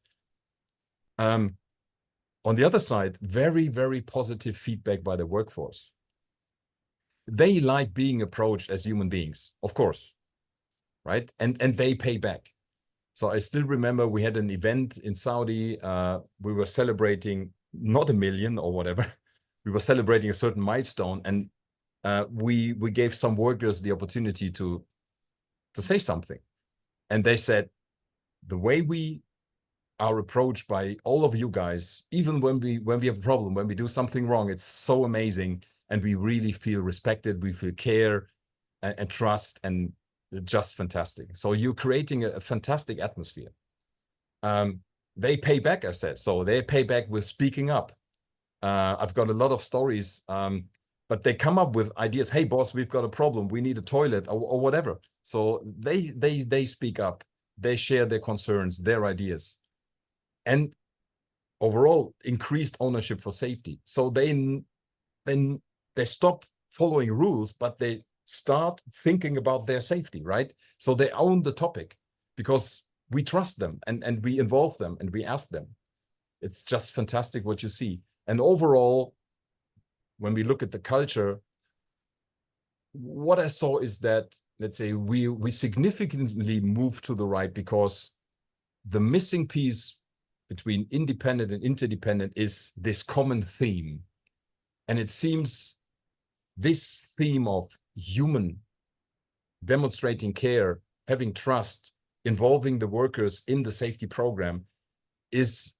On the other side, very, very positive feedback by the workforce. They like being approached as human beings, of course, right? And they pay back. So I still remember we had an event in Saudi. We were celebrating not 1 million or whatever. We were celebrating a certain milestone, and we gave some workers the opportunity to say something. And they said, the way we are approached by all of you guys, even when we have a problem, when we do something wrong, it's so amazing, and we really feel respected, we feel care and trust, and just fantastic. So you're creating a fantastic atmosphere. They pay back, I said. So they pay back with speaking up. I've got a lot of stories, but they come up with ideas. Hey, boss, we've got a problem. We need a toilet or whatever. So they speak up. They share their concerns, their ideas. And overall, increased ownership for safety. So they stop following rules, but they start thinking about their safety, right? So they own the topic because we trust them and we involve them and we ask them. It's just fantastic what you see. And overall, when we look at the culture, what I saw is that, let's say, we significantly moved to the right, because the missing piece between independent and interdependent is this common theme. And it seems this theme of human, demonstrating care, having trust, involving the workers in the safety program is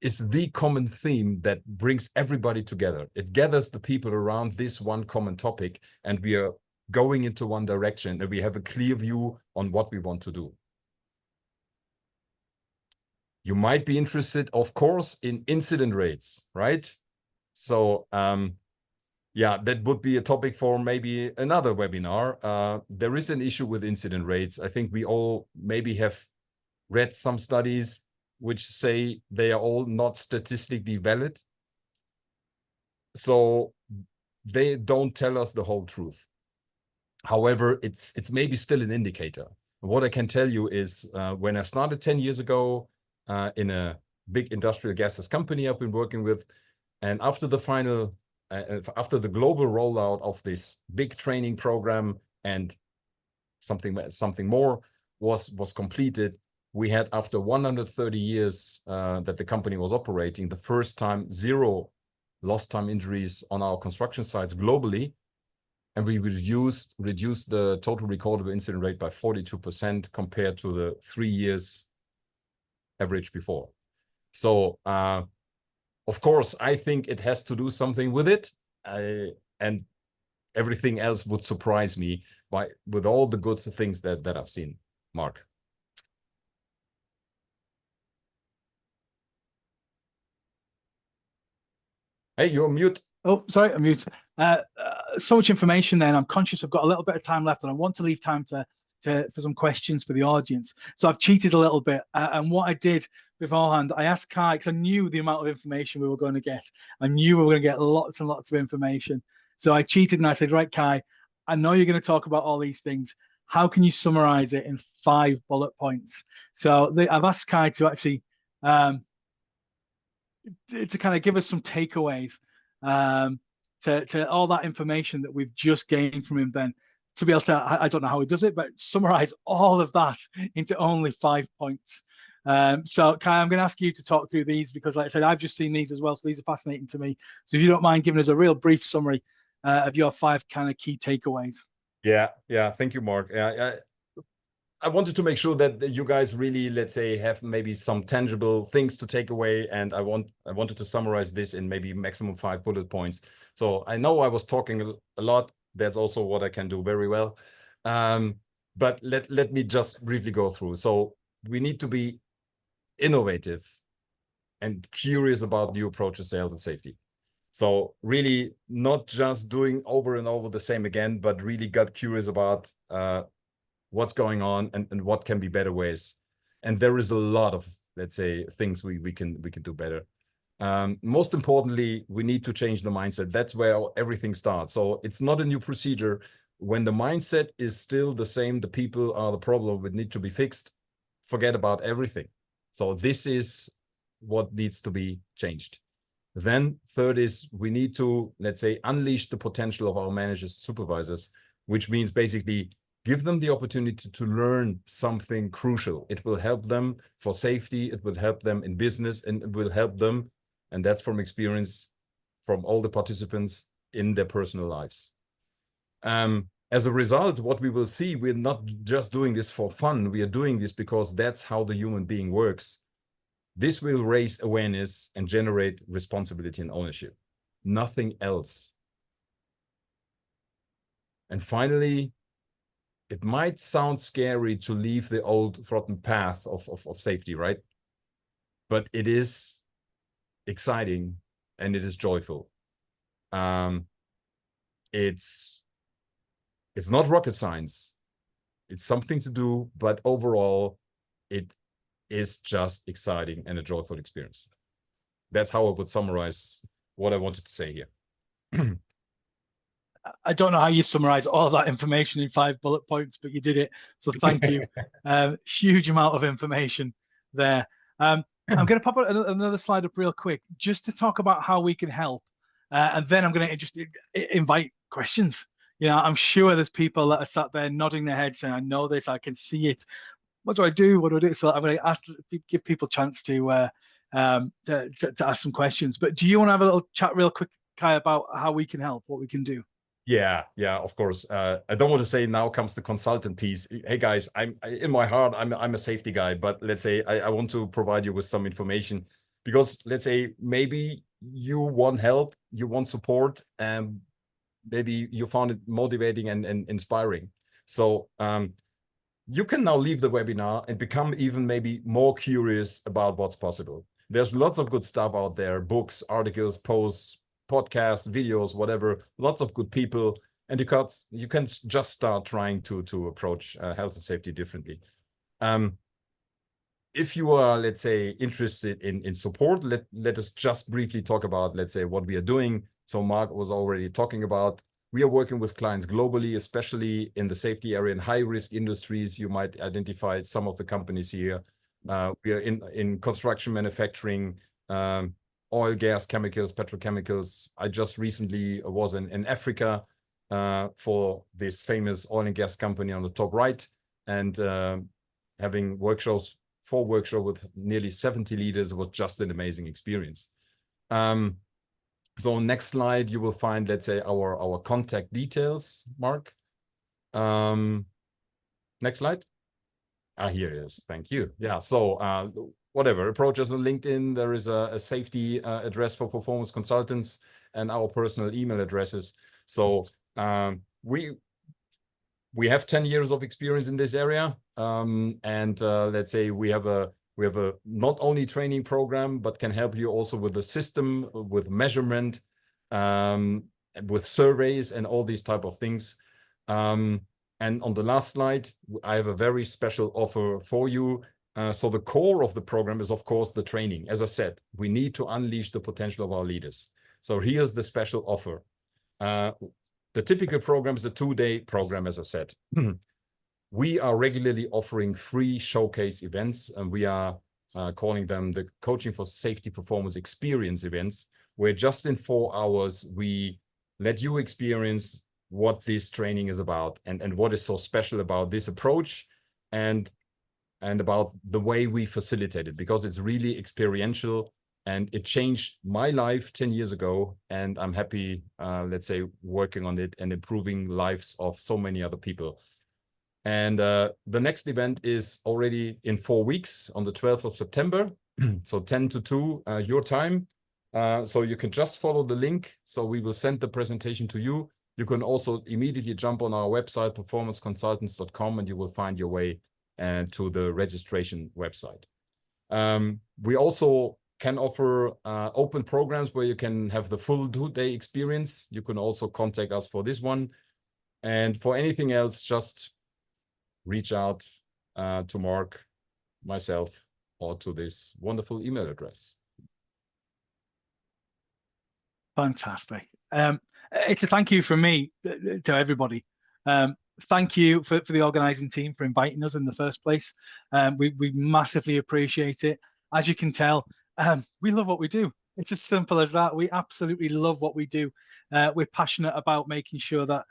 the common theme that brings everybody together. It gathers the people around this one common topic, and we are going into one direction, and we have a clear view on what we want to do. You might be interested, of course, in incident rates, right? So, yeah, that would be a topic for maybe another webinar. There is an issue with incident rates. I think we all maybe have read some studies which say they are all not statistically valid. So they don't tell us the whole truth. However, it's maybe still an indicator. What I can tell you is when I started 10 years ago in a big industrial gases company I've been working with, and after the final, after the global rollout of this big training program and something more was completed, we had, after 130 years that the company was operating, the first time 0 lost time injuries on our construction sites globally. And we reduced the total recordable incident rate by 42% compared to the 3 years average before. So, of course, I think it has to do something with it. And everything else would surprise me with all the good things that I've seen. Mark. Hey, you're on mute. Oh, sorry, I'm mute. So much information there, and I'm conscious we've got a little bit of time left, and I want to leave time for some questions for the audience. So I've cheated a little bit, and what I did beforehand, I asked Kai, because I knew the amount of information we were going to get. I knew we were going to get lots and lots of information. So I cheated and I said, right, Kai, I know you're going to talk about all these things. how can you summarize it in 5 bullet points? So I've asked Kai to actually to kind of give us some takeaways to all that information that we've just gained from him, then to be able to, I don't know how he does it, but summarize all of that into only 5 points. So Kai, I'm going to ask you to talk through these because, like I said, I've just seen these as well, so these are fascinating to me. So if you don't mind giving us a real brief summary of your 5 kind of key takeaways. Yeah, thank you, Mark. I wanted to make sure that you guys really, let's say, have maybe some tangible things to take away, and I wanted to summarize this in maybe maximum 5 bullet points. So I know I was talking a lot. That's also what I can do very well. But let me just briefly go through. So we need to be innovative and curious about new approaches to health and safety. So really not just doing over and over the same again, but really got curious about what's going on and what can be better ways. And there is a lot of, let's say, things we can do better. Most importantly, we need to change the mindset. That's where everything starts. So it's not a new procedure. When the mindset is still the same, the people are the problem, it need to be fixed, forget about everything. So this is what needs to be changed. Then third is we need to, let's say, unleash the potential of our managers, supervisors, which means basically give them the opportunity to learn something crucial. It will help them for safety. It will help them in business, and it will help them, and that's from experience from all the participants in their personal lives. As a result, what we will see, we're not just doing this for fun. We are doing this because that's how the human being works. This will raise awareness and generate responsibility and ownership. Nothing else. And finally, it might sound scary to leave the old trodden path of safety, right? But it is exciting and it is joyful. It's not rocket science. It's something to do, but overall, it is just exciting and a joyful experience. That's how I would summarize what I wanted to say here. I don't know how you summarize all that information in 5 bullet points, but you did it. So thank you. Huge amount of information there. I'm going to pop another slide up real quick just to talk about how we can help. And then I'm going to just invite questions. You know, I'm sure there's people that are sat there nodding their heads saying, I know this, I can see it. What do I do? What do I do? So I'm going to give people a chance to ask some questions. But do you want to have a little chat real quick, Kai, about how we can help, what we can do? Yeah, of course. I don't want to say now comes the consultant piece. Hey guys, in my heart, I'm a safety guy, but let's say I want to provide you with some information because let's say maybe you want help, you want support, and maybe you found it motivating and inspiring. So you can now leave the webinar and become even maybe more curious about what's possible. There's lots of good stuff out there, books, articles, posts, podcasts, videos, whatever, lots of good people. And you can just start trying to approach health and safety differently. If you are, let's say, interested in support, let us just briefly talk about, let's say, what we are doing. So Mark was already talking about, we are working with clients globally, especially in the safety area and high-risk industries. You might identify some of the companies here. We are in construction, manufacturing, oil, gas, chemicals, petrochemicals. I just recently was in Africa for this famous oil and gas company on the top right, and having 4 workshops with nearly 70 leaders was just an amazing experience. So next slide, you will find, let's say, our contact details, Mark. Next slide. Here it is. Thank you. Yeah, so whatever, approach us on LinkedIn. There is a safety address for performance consultants and our personal email addresses. So we have 10 years of experience in this area. And let's say we have a not only training program, but can help you also with the system, with measurement, with surveys and all these type of things. And on the last slide, I have a very special offer for you. So the core of the program is, of course, the training. As I said, we need to unleash the potential of our leaders. So here's the special offer. The typical program is a 2-day program, as I said. we are regularly offering free showcase events, and we are calling them the Coaching for Safety Performance Experience events, where just in 4 hours, we let you experience what this training is about and what is so special about this approach and about the way we facilitate it, because it's really experiential and it changed my life 10 years ago. And I'm happy, let's say, working on it and improving lives of so many other people. And the next event is already in 4 weeks on the 12th of September. So 10 to 2 your time. So you can just follow the link. So we will send the presentation to you. You can also immediately jump on our website, performanceconsultants.com, and you will find your way to the registration website. We also can offer open programs where you can have the full 2-day experience. You can also contact us for this one. And for anything else, just reach out to Mark, myself, or to this wonderful email address. Fantastic. It's a thank you from me to everybody. Thank you for the organizing team for inviting us in the first place. We massively appreciate it. As you can tell, we love what we do. It's as simple as that. We absolutely love what we do. We're passionate about making sure that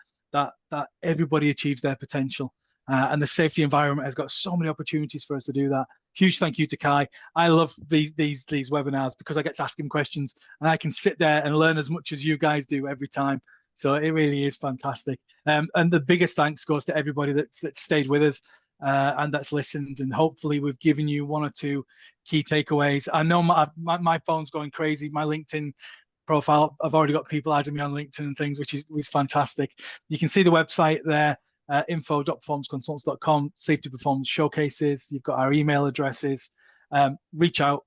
everybody achieves their potential. And the safety environment has got so many opportunities for us to do that. Huge thank you to Kai. I love these webinars because I get to ask him questions and I can sit there and learn as much as you guys do every time. So it really is fantastic. And the biggest thanks goes to everybody that's stayed with us and that's listened. And hopefully we've given you 1 or 2 key takeaways. I know my phone's going crazy. My LinkedIn profile, I've already got people adding me on LinkedIn and things, which is fantastic. You can see the website there. Info.performanceconsultants.com, safety performance showcases. You've got our email addresses. Reach out.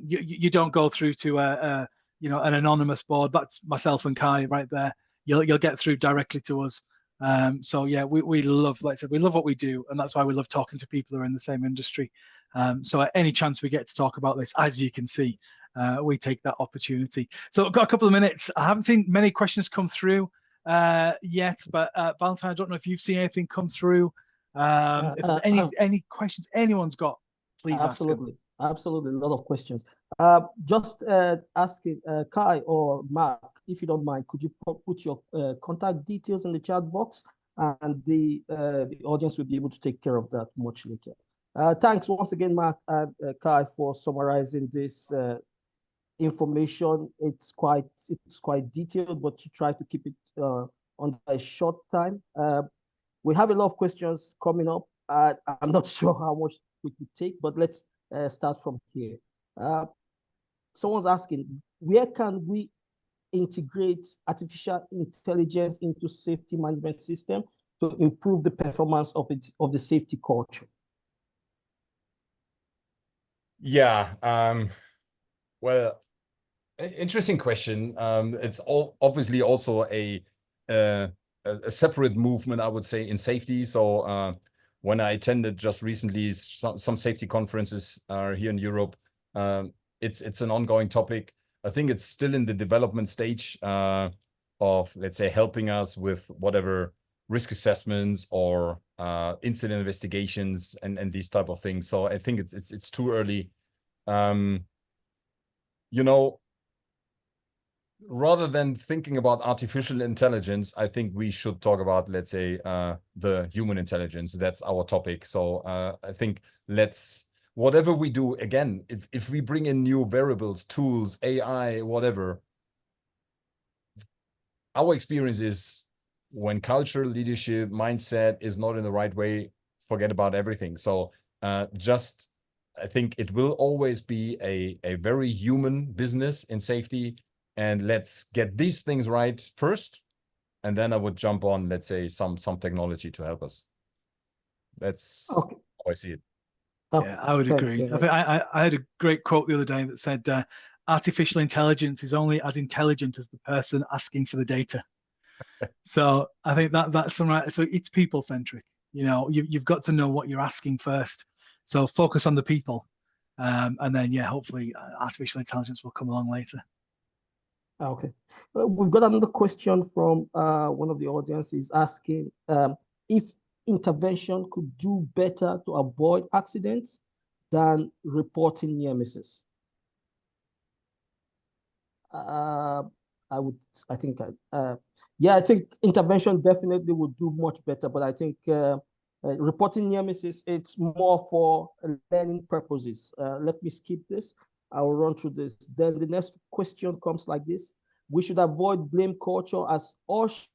You don't go through to an anonymous board. That's myself and Kai right there. You'll get through directly to us. So yeah, we love, like I said, we love what we do, and that's why we love talking to people who are in the same industry. So at any chance we get to talk about this, as you can see, we take that opportunity. So I've got a couple of minutes. I haven't seen many questions come through yet, but Valentine, I don't know if you've seen anything come through. If there's any questions anyone's got, please ask them. Absolutely, a lot of questions. Just asking Kai or Mark, if you don't mind, could you put your contact details in the chat box, and the audience will be able to take care of that much later. Thanks once again, Mark and Kai, for summarizing this information. It's quite detailed, but you try to keep it on a short time. We have a lot of questions coming up. I'm not sure how much we could take, but let's start from here. Someone's asking, where can we integrate artificial intelligence into safety management system to improve the performance of the safety culture? Yeah, well, interesting question. It's obviously also a separate movement, I would say, in safety. So when I attended just recently some safety conferences here in Europe, it's an ongoing topic. I think it's still in the development stage of, let's say, helping us with whatever risk assessments or incident investigations and these type of things. So I think it's too early. Rather than thinking about artificial intelligence, I think we should talk about, let's say, the human intelligence. That's our topic. So I think whatever we do, again, if we bring in new variables, tools, AI, whatever, our experience is when culture, leadership, mindset is not in the right way, forget about everything. So I think it will always be a very human business in safety. And let's get these things right first, and then I would jump on, let's say, some technology to help us. That's how I see it. Yeah, I would agree. I had a great quote the other day that said, artificial intelligence is only as intelligent as the person asking for the data. So I think that's right. So it's people centric. You've got to know what you're asking first. So focus on the people, and then hopefully artificial intelligence will come along later. Okay, we've got another question from one of the audiences asking if intervention could do better to avoid accidents than reporting near misses? I think intervention definitely would do much better, but I think reporting near misses, it's more for learning purposes. Let me skip this. I will run through this. Then the next question comes like this. We should avoid blame culture as IOSH.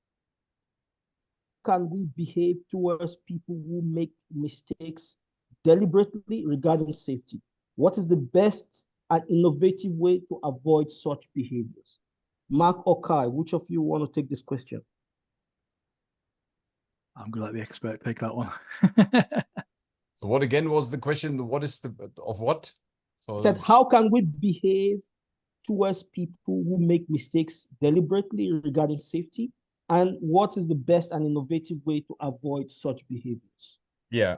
Can we behave towards people who make mistakes deliberately regarding safety? What is the best and innovative way to avoid such behaviors? Mark or Kai, which of you want to take this question? I'm going to let the expert take that one. So what again was the question? What is the, of what? So Said, how can we behave towards people who make mistakes deliberately regarding safety? And what is the best and innovative way to avoid such behaviors? yeah,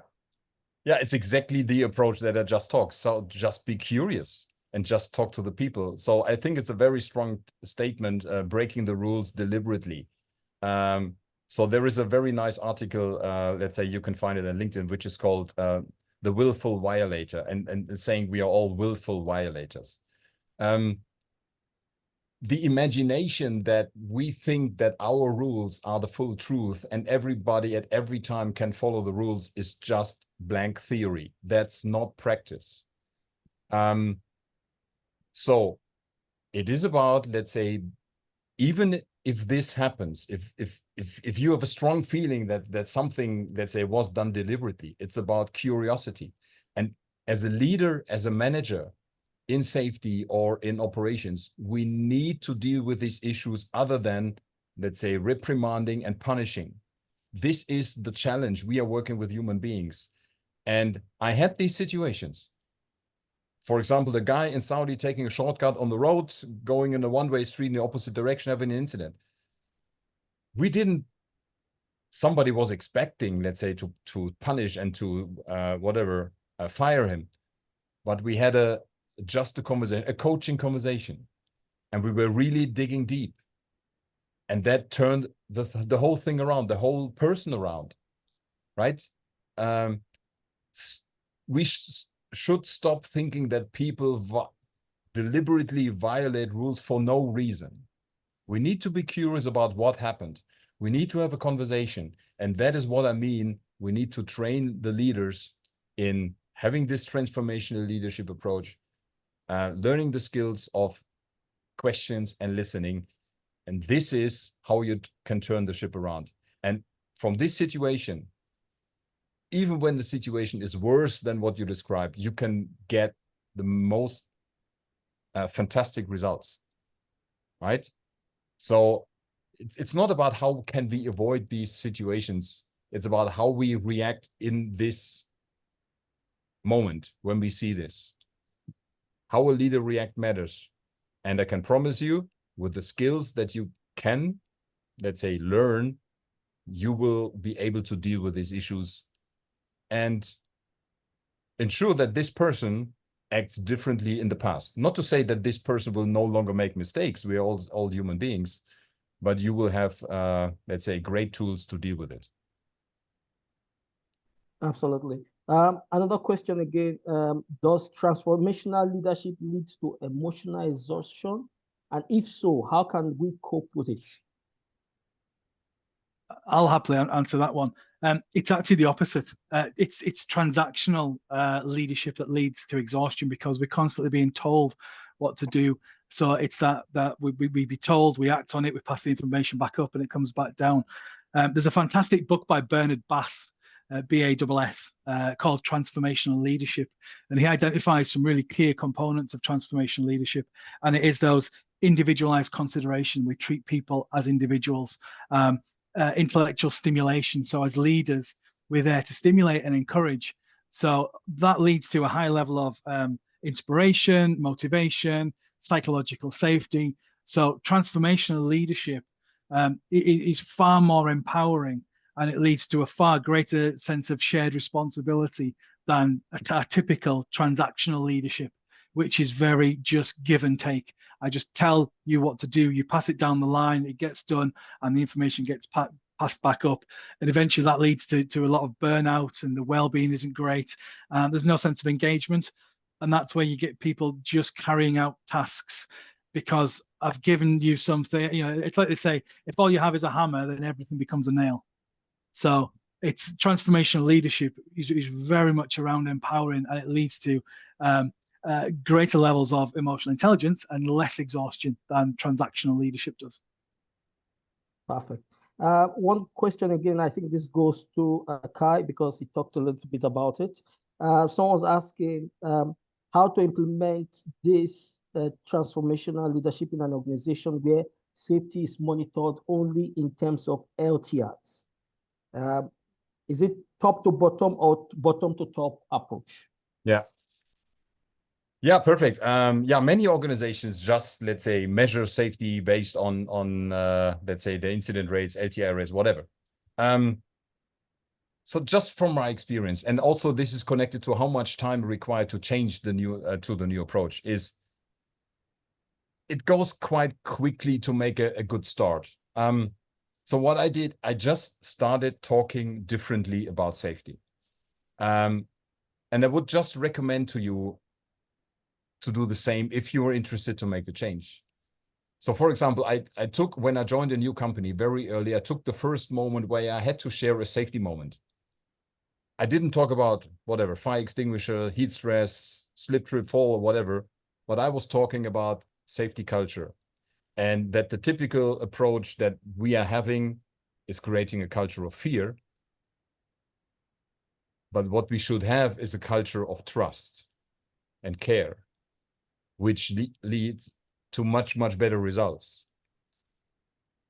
it's exactly the approach that I just talked. So just be curious and just talk to the people. So I think it's a very strong statement, breaking the rules deliberately. So there is a very nice article, let's say you can find it on LinkedIn, which is called The Willful Violator, and saying we are all willful violators. The imagination that we think that our rules are the full truth and everybody at every time can follow the rules is just blank theory. That's not practice. So it is about, let's say, even if this happens, if you have a strong feeling that something, let's say, was done deliberately, it's about curiosity. And as a leader, as a manager, in safety or in operations, we need to deal with these issues other than, let's say, reprimanding and punishing. This is the challenge. We are working with human beings. And I had these situations. For example, the guy in Saudi taking a shortcut on the road, going in a one-way street in the opposite direction, having an incident. Somebody was expecting, let's say, to punish and to fire him. But we had just a conversation, a coaching conversation, and we were really digging deep, and that turned the whole thing around, the whole person around, right? We should stop thinking that people deliberately violate rules for no reason. We need to be curious about what happened. We need to have a conversation, and that is what I mean. We need to train the leaders in having this transformational leadership approach, learning the skills of questions and listening. And this is how you can turn the ship around. And from this situation, even when the situation is worse than what you described, you can get the most fantastic results, right? So it's not about how can we avoid these situations. It's about how we react in this moment when we see this. How a leader react matters. And I can promise you, with the skills that you can, let's say, learn, you will be able to deal with these issues and ensure that this person acts differently in the past. Not to say that this person will no longer make mistakes. We are all human beings, but you will have, let's say, great tools to deal with it. Absolutely. Another question again, does transformational leadership lead to emotional exhaustion? And if so, how can we cope with it? I'll happily answer that one. It's actually the opposite. It's transactional leadership that leads to exhaustion because we're constantly being told what to do. So it's that we be told, we act on it, we pass the information back up and it comes back down. There's a fantastic book by Bernard Bass, BASS, called Transformational Leadership. And he identifies some really clear components of transformational leadership. And it is those individualized consideration. We treat people as individuals. Intellectual stimulation. So as leaders, we're there to stimulate and encourage. So that leads to a high level of inspiration, motivation, psychological safety. So transformational leadership is far more empowering, and it leads to a far greater sense of shared responsibility than a typical transactional leadership, which is very just give and take. I just tell you what to do, you pass it down the line, it gets done, and the information gets passed back up, and eventually that leads to a lot of burnout, and the well-being isn't great. There's no sense of engagement, and that's where you get people just carrying out tasks because I've given you something. You know, it's like they say, if all you have is a hammer, then everything becomes a nail. So it's transformational leadership is very much around empowering, and it leads to greater levels of emotional intelligence and less exhaustion than transactional leadership does. Perfect. One question again, I think this goes to Kai because he talked a little bit about it. Someone's asking how to implement this transformational leadership in an organization where safety is monitored only in terms of LTIs. Is it top to bottom or bottom to top approach? Yeah. Yeah, perfect. Yeah, many organizations just, let's say, measure safety based on let's say, the incident rates, LTI rates, whatever. So just from my experience, and also this is connected to how much time required to change the new to the new approach, is it goes quite quickly to make a good start. So what I did, I just started talking differently about safety. And I would just recommend to you to do the same if you are interested to make the change. So for example, I took, when I joined a new company very early, I took the first moment where I had to share a safety moment. I didn't talk about whatever, fire extinguisher, heat stress, slip, trip, fall, or whatever, but I was talking about safety culture, and that the typical approach that we are having is creating a culture of fear. But what we should have is a culture of trust and care, which leads to much, much better results.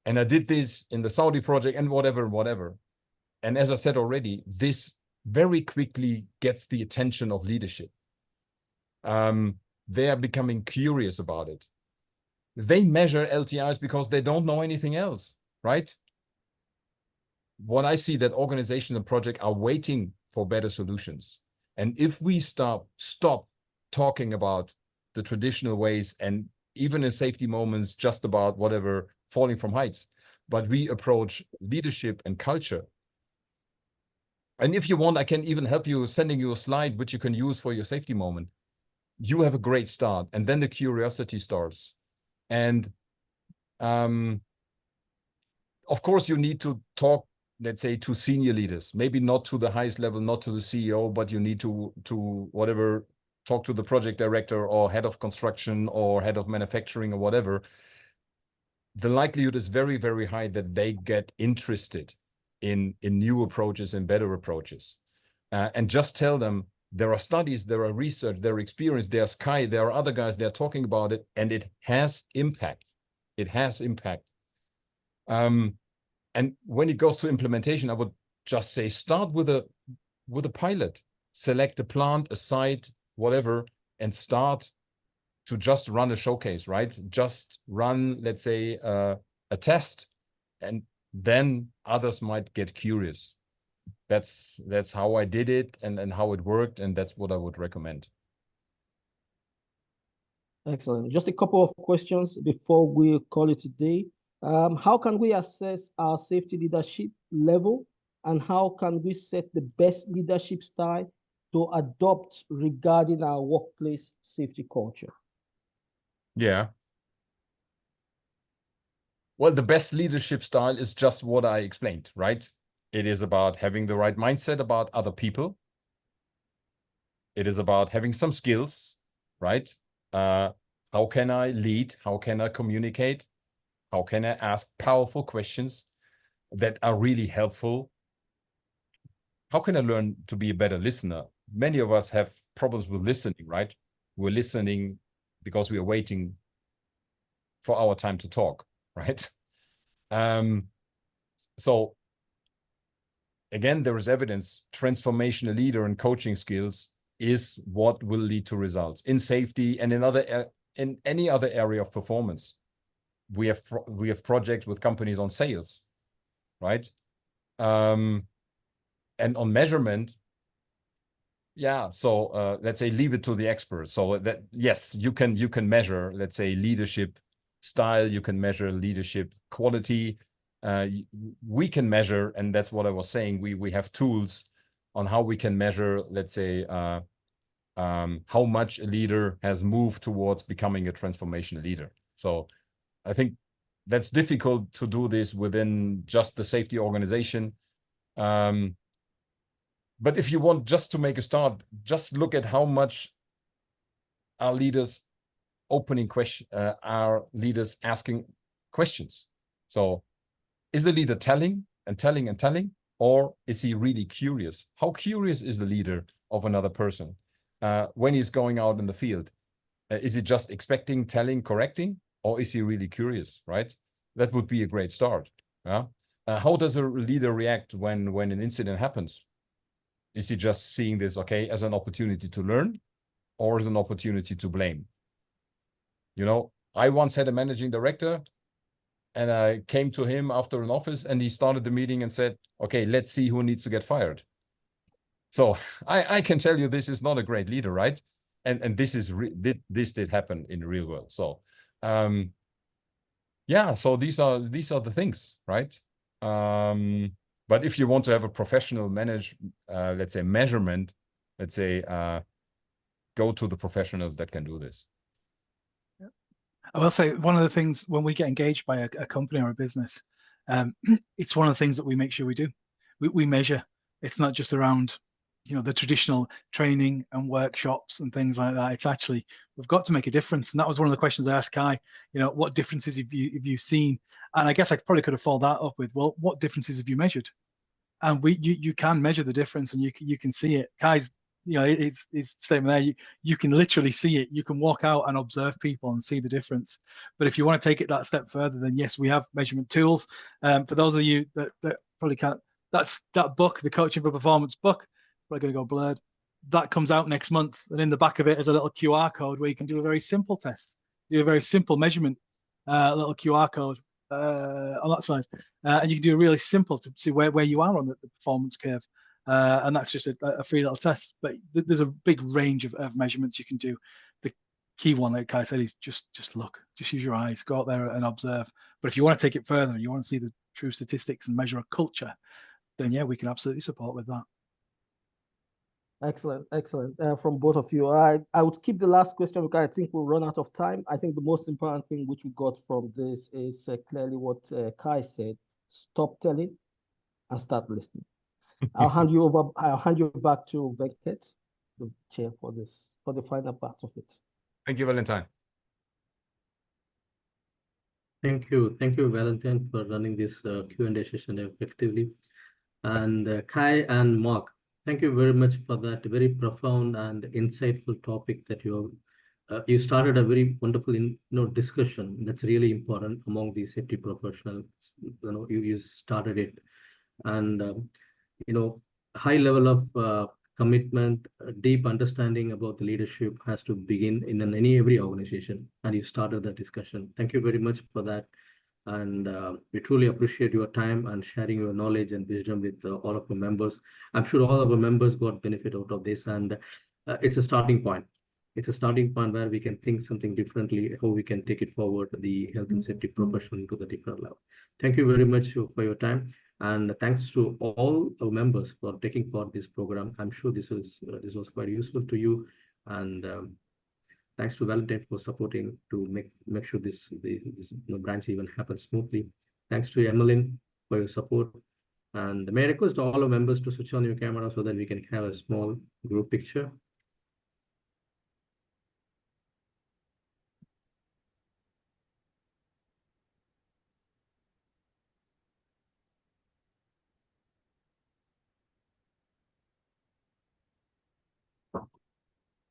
And I did this in the Saudi project and whatever. And as I said already, this very quickly gets the attention of leadership. They are becoming curious about it. They measure LTIs because they don't know anything else, right? What I see that organizations and projects are waiting for better solutions. And if we stop talking about the traditional ways, and even in safety moments, just about whatever, falling from heights, but we approach leadership and culture. And if you want, I can even help you sending you a slide which you can use for your safety moment. You have a great start, and then the curiosity starts. And of course, you need to talk, let's say, to senior leaders, maybe not to the highest level, not to the CEO, but you need to whatever, talk to the project director or head of construction or head of manufacturing or whatever. The likelihood is very, very high that they get interested in new approaches and better approaches. And just tell them there are studies, there are research, there are experience, there's Kai, there are other guys, they're talking about it, and it has impact. It has impact. And when it goes to implementation, I would just say start with a pilot, select a plant, a site, whatever, and start to just run a showcase, right? Just run, let's say, a test, and then others might get curious. That's how I did it and how it worked, and that's what I would recommend. Excellent. Just a couple of questions before we call it a day. How can we assess our safety leadership level, and how can we set the best leadership style to adopt regarding our workplace safety culture? Yeah. Well, the best leadership style is just what I explained, right? It is about having the right mindset about other people. It is about having some skills, right? How can I lead? How can I communicate? How can I ask powerful questions that are really helpful? How can I learn to be a better listener? Many of us have problems with listening, right? We're listening because we are waiting for our time to talk, right? So again, there is evidence, transformational leader and coaching skills is what will lead to results in safety and in any other area of performance. We have projects with companies on sales, right? And on measurement, yeah. So let's say leave it to the experts. So that yes, you can measure, let's say, leadership style. You can measure leadership quality. we can measure, and that's what I was saying. We have tools on how we can measure, let's say, how much a leader has moved towards becoming a transformation leader. So I think that's difficult to do this within just the safety organization. But if you want just to make a start, just look at how much our leaders opening question, our leaders asking questions. So is the leader telling and telling and telling, or is he really curious? How curious is the leader of another person when he's going out in the field? Is he just expecting, telling, correcting, or is he really curious, right? That would be a great start. Yeah. How does a leader react when an incident happens? Is he just seeing this, okay, as an opportunity to learn, or as an opportunity to blame? You know, I once had a managing director, and I came to him after an office, and he started the meeting and said, okay, let's see who needs to get fired. So I can tell you this is not a great leader, right? And this did happen in the real world. So yeah, so these are the things, right? But if you want to have a professional let's say measurement, let's say go to the professionals that can do this. I will say one of the things when we get engaged by a company or a business, it's one of the things that we make sure we do. We measure. It's not just around, you know, the traditional training and workshops and things like that. It's actually, we've got to make a difference. And that was one of the questions I asked Kai, you know, what differences have you seen? And I guess I probably could have followed that up with, well, what differences have you measured? And you can measure the difference, and you can see it. Kai's, you know, his statement there, you can literally see it. You can walk out and observe people and see the difference. But if you want to take it that step further, then yes, we have measurement tools. For those of you that probably can't, that's that book, the Coaching for Performance book, probably going to go blurred. That comes out next month, and in the back of it is a little QR code where you can do a very simple test, do a very simple measurement, a little QR code on that side, and you can do a really simple to see where you are on the performance curve. And that's just a free little test. But there's a big range of measurements you can do. The key one, like Kai said, is just look, just use your eyes, go out there and observe. But if you want to take it further, you want to see the true statistics and measure a culture, then yeah, we can absolutely support with that. Excellent, excellent. From both of you. I would keep the last question because I think we'll run out of time. I think the most important thing which we got from this is clearly what Kai said: stop telling and start listening. I'll hand you back to Venkat, the chair for the final part of it. Thank you, Valentine. Thank you, Valentine, for running this Q&A session effectively. And Kai and Mark, thank you very much for that very profound and insightful topic that you started a very wonderful discussion that's really important among the safety professionals. You started it, and high level of commitment, deep understanding about the leadership has to begin in every organization, and you started that discussion. Thank you very much for that. And we truly appreciate your time and sharing your knowledge and wisdom with all of our members. I'm sure all of our members got benefit out of this, and it's a starting point. It's a starting point where we can think something differently, how we can take it forward, the health and safety profession to the different level. Thank you very much for your time, and thanks to all our members for taking part in this program. I'm sure this was quite useful to you, and thanks to Valentine for supporting to make sure this branch even happens smoothly. Thanks to Emmeline for your support. And may I request all our members to switch on your camera so that we can have a small group picture.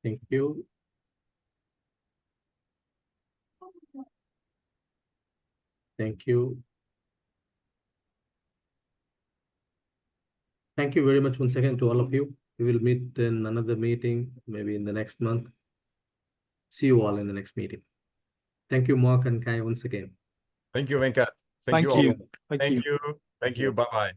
Thank you. Thank you. Thank you very much once again to all of you. We will meet in another meeting, maybe in the next month. See you all in the next meeting. Thank you, Mark and Kai, once again. Thank you, Venkat. Thank you you. all. Thank you. Thank you. Bye-bye.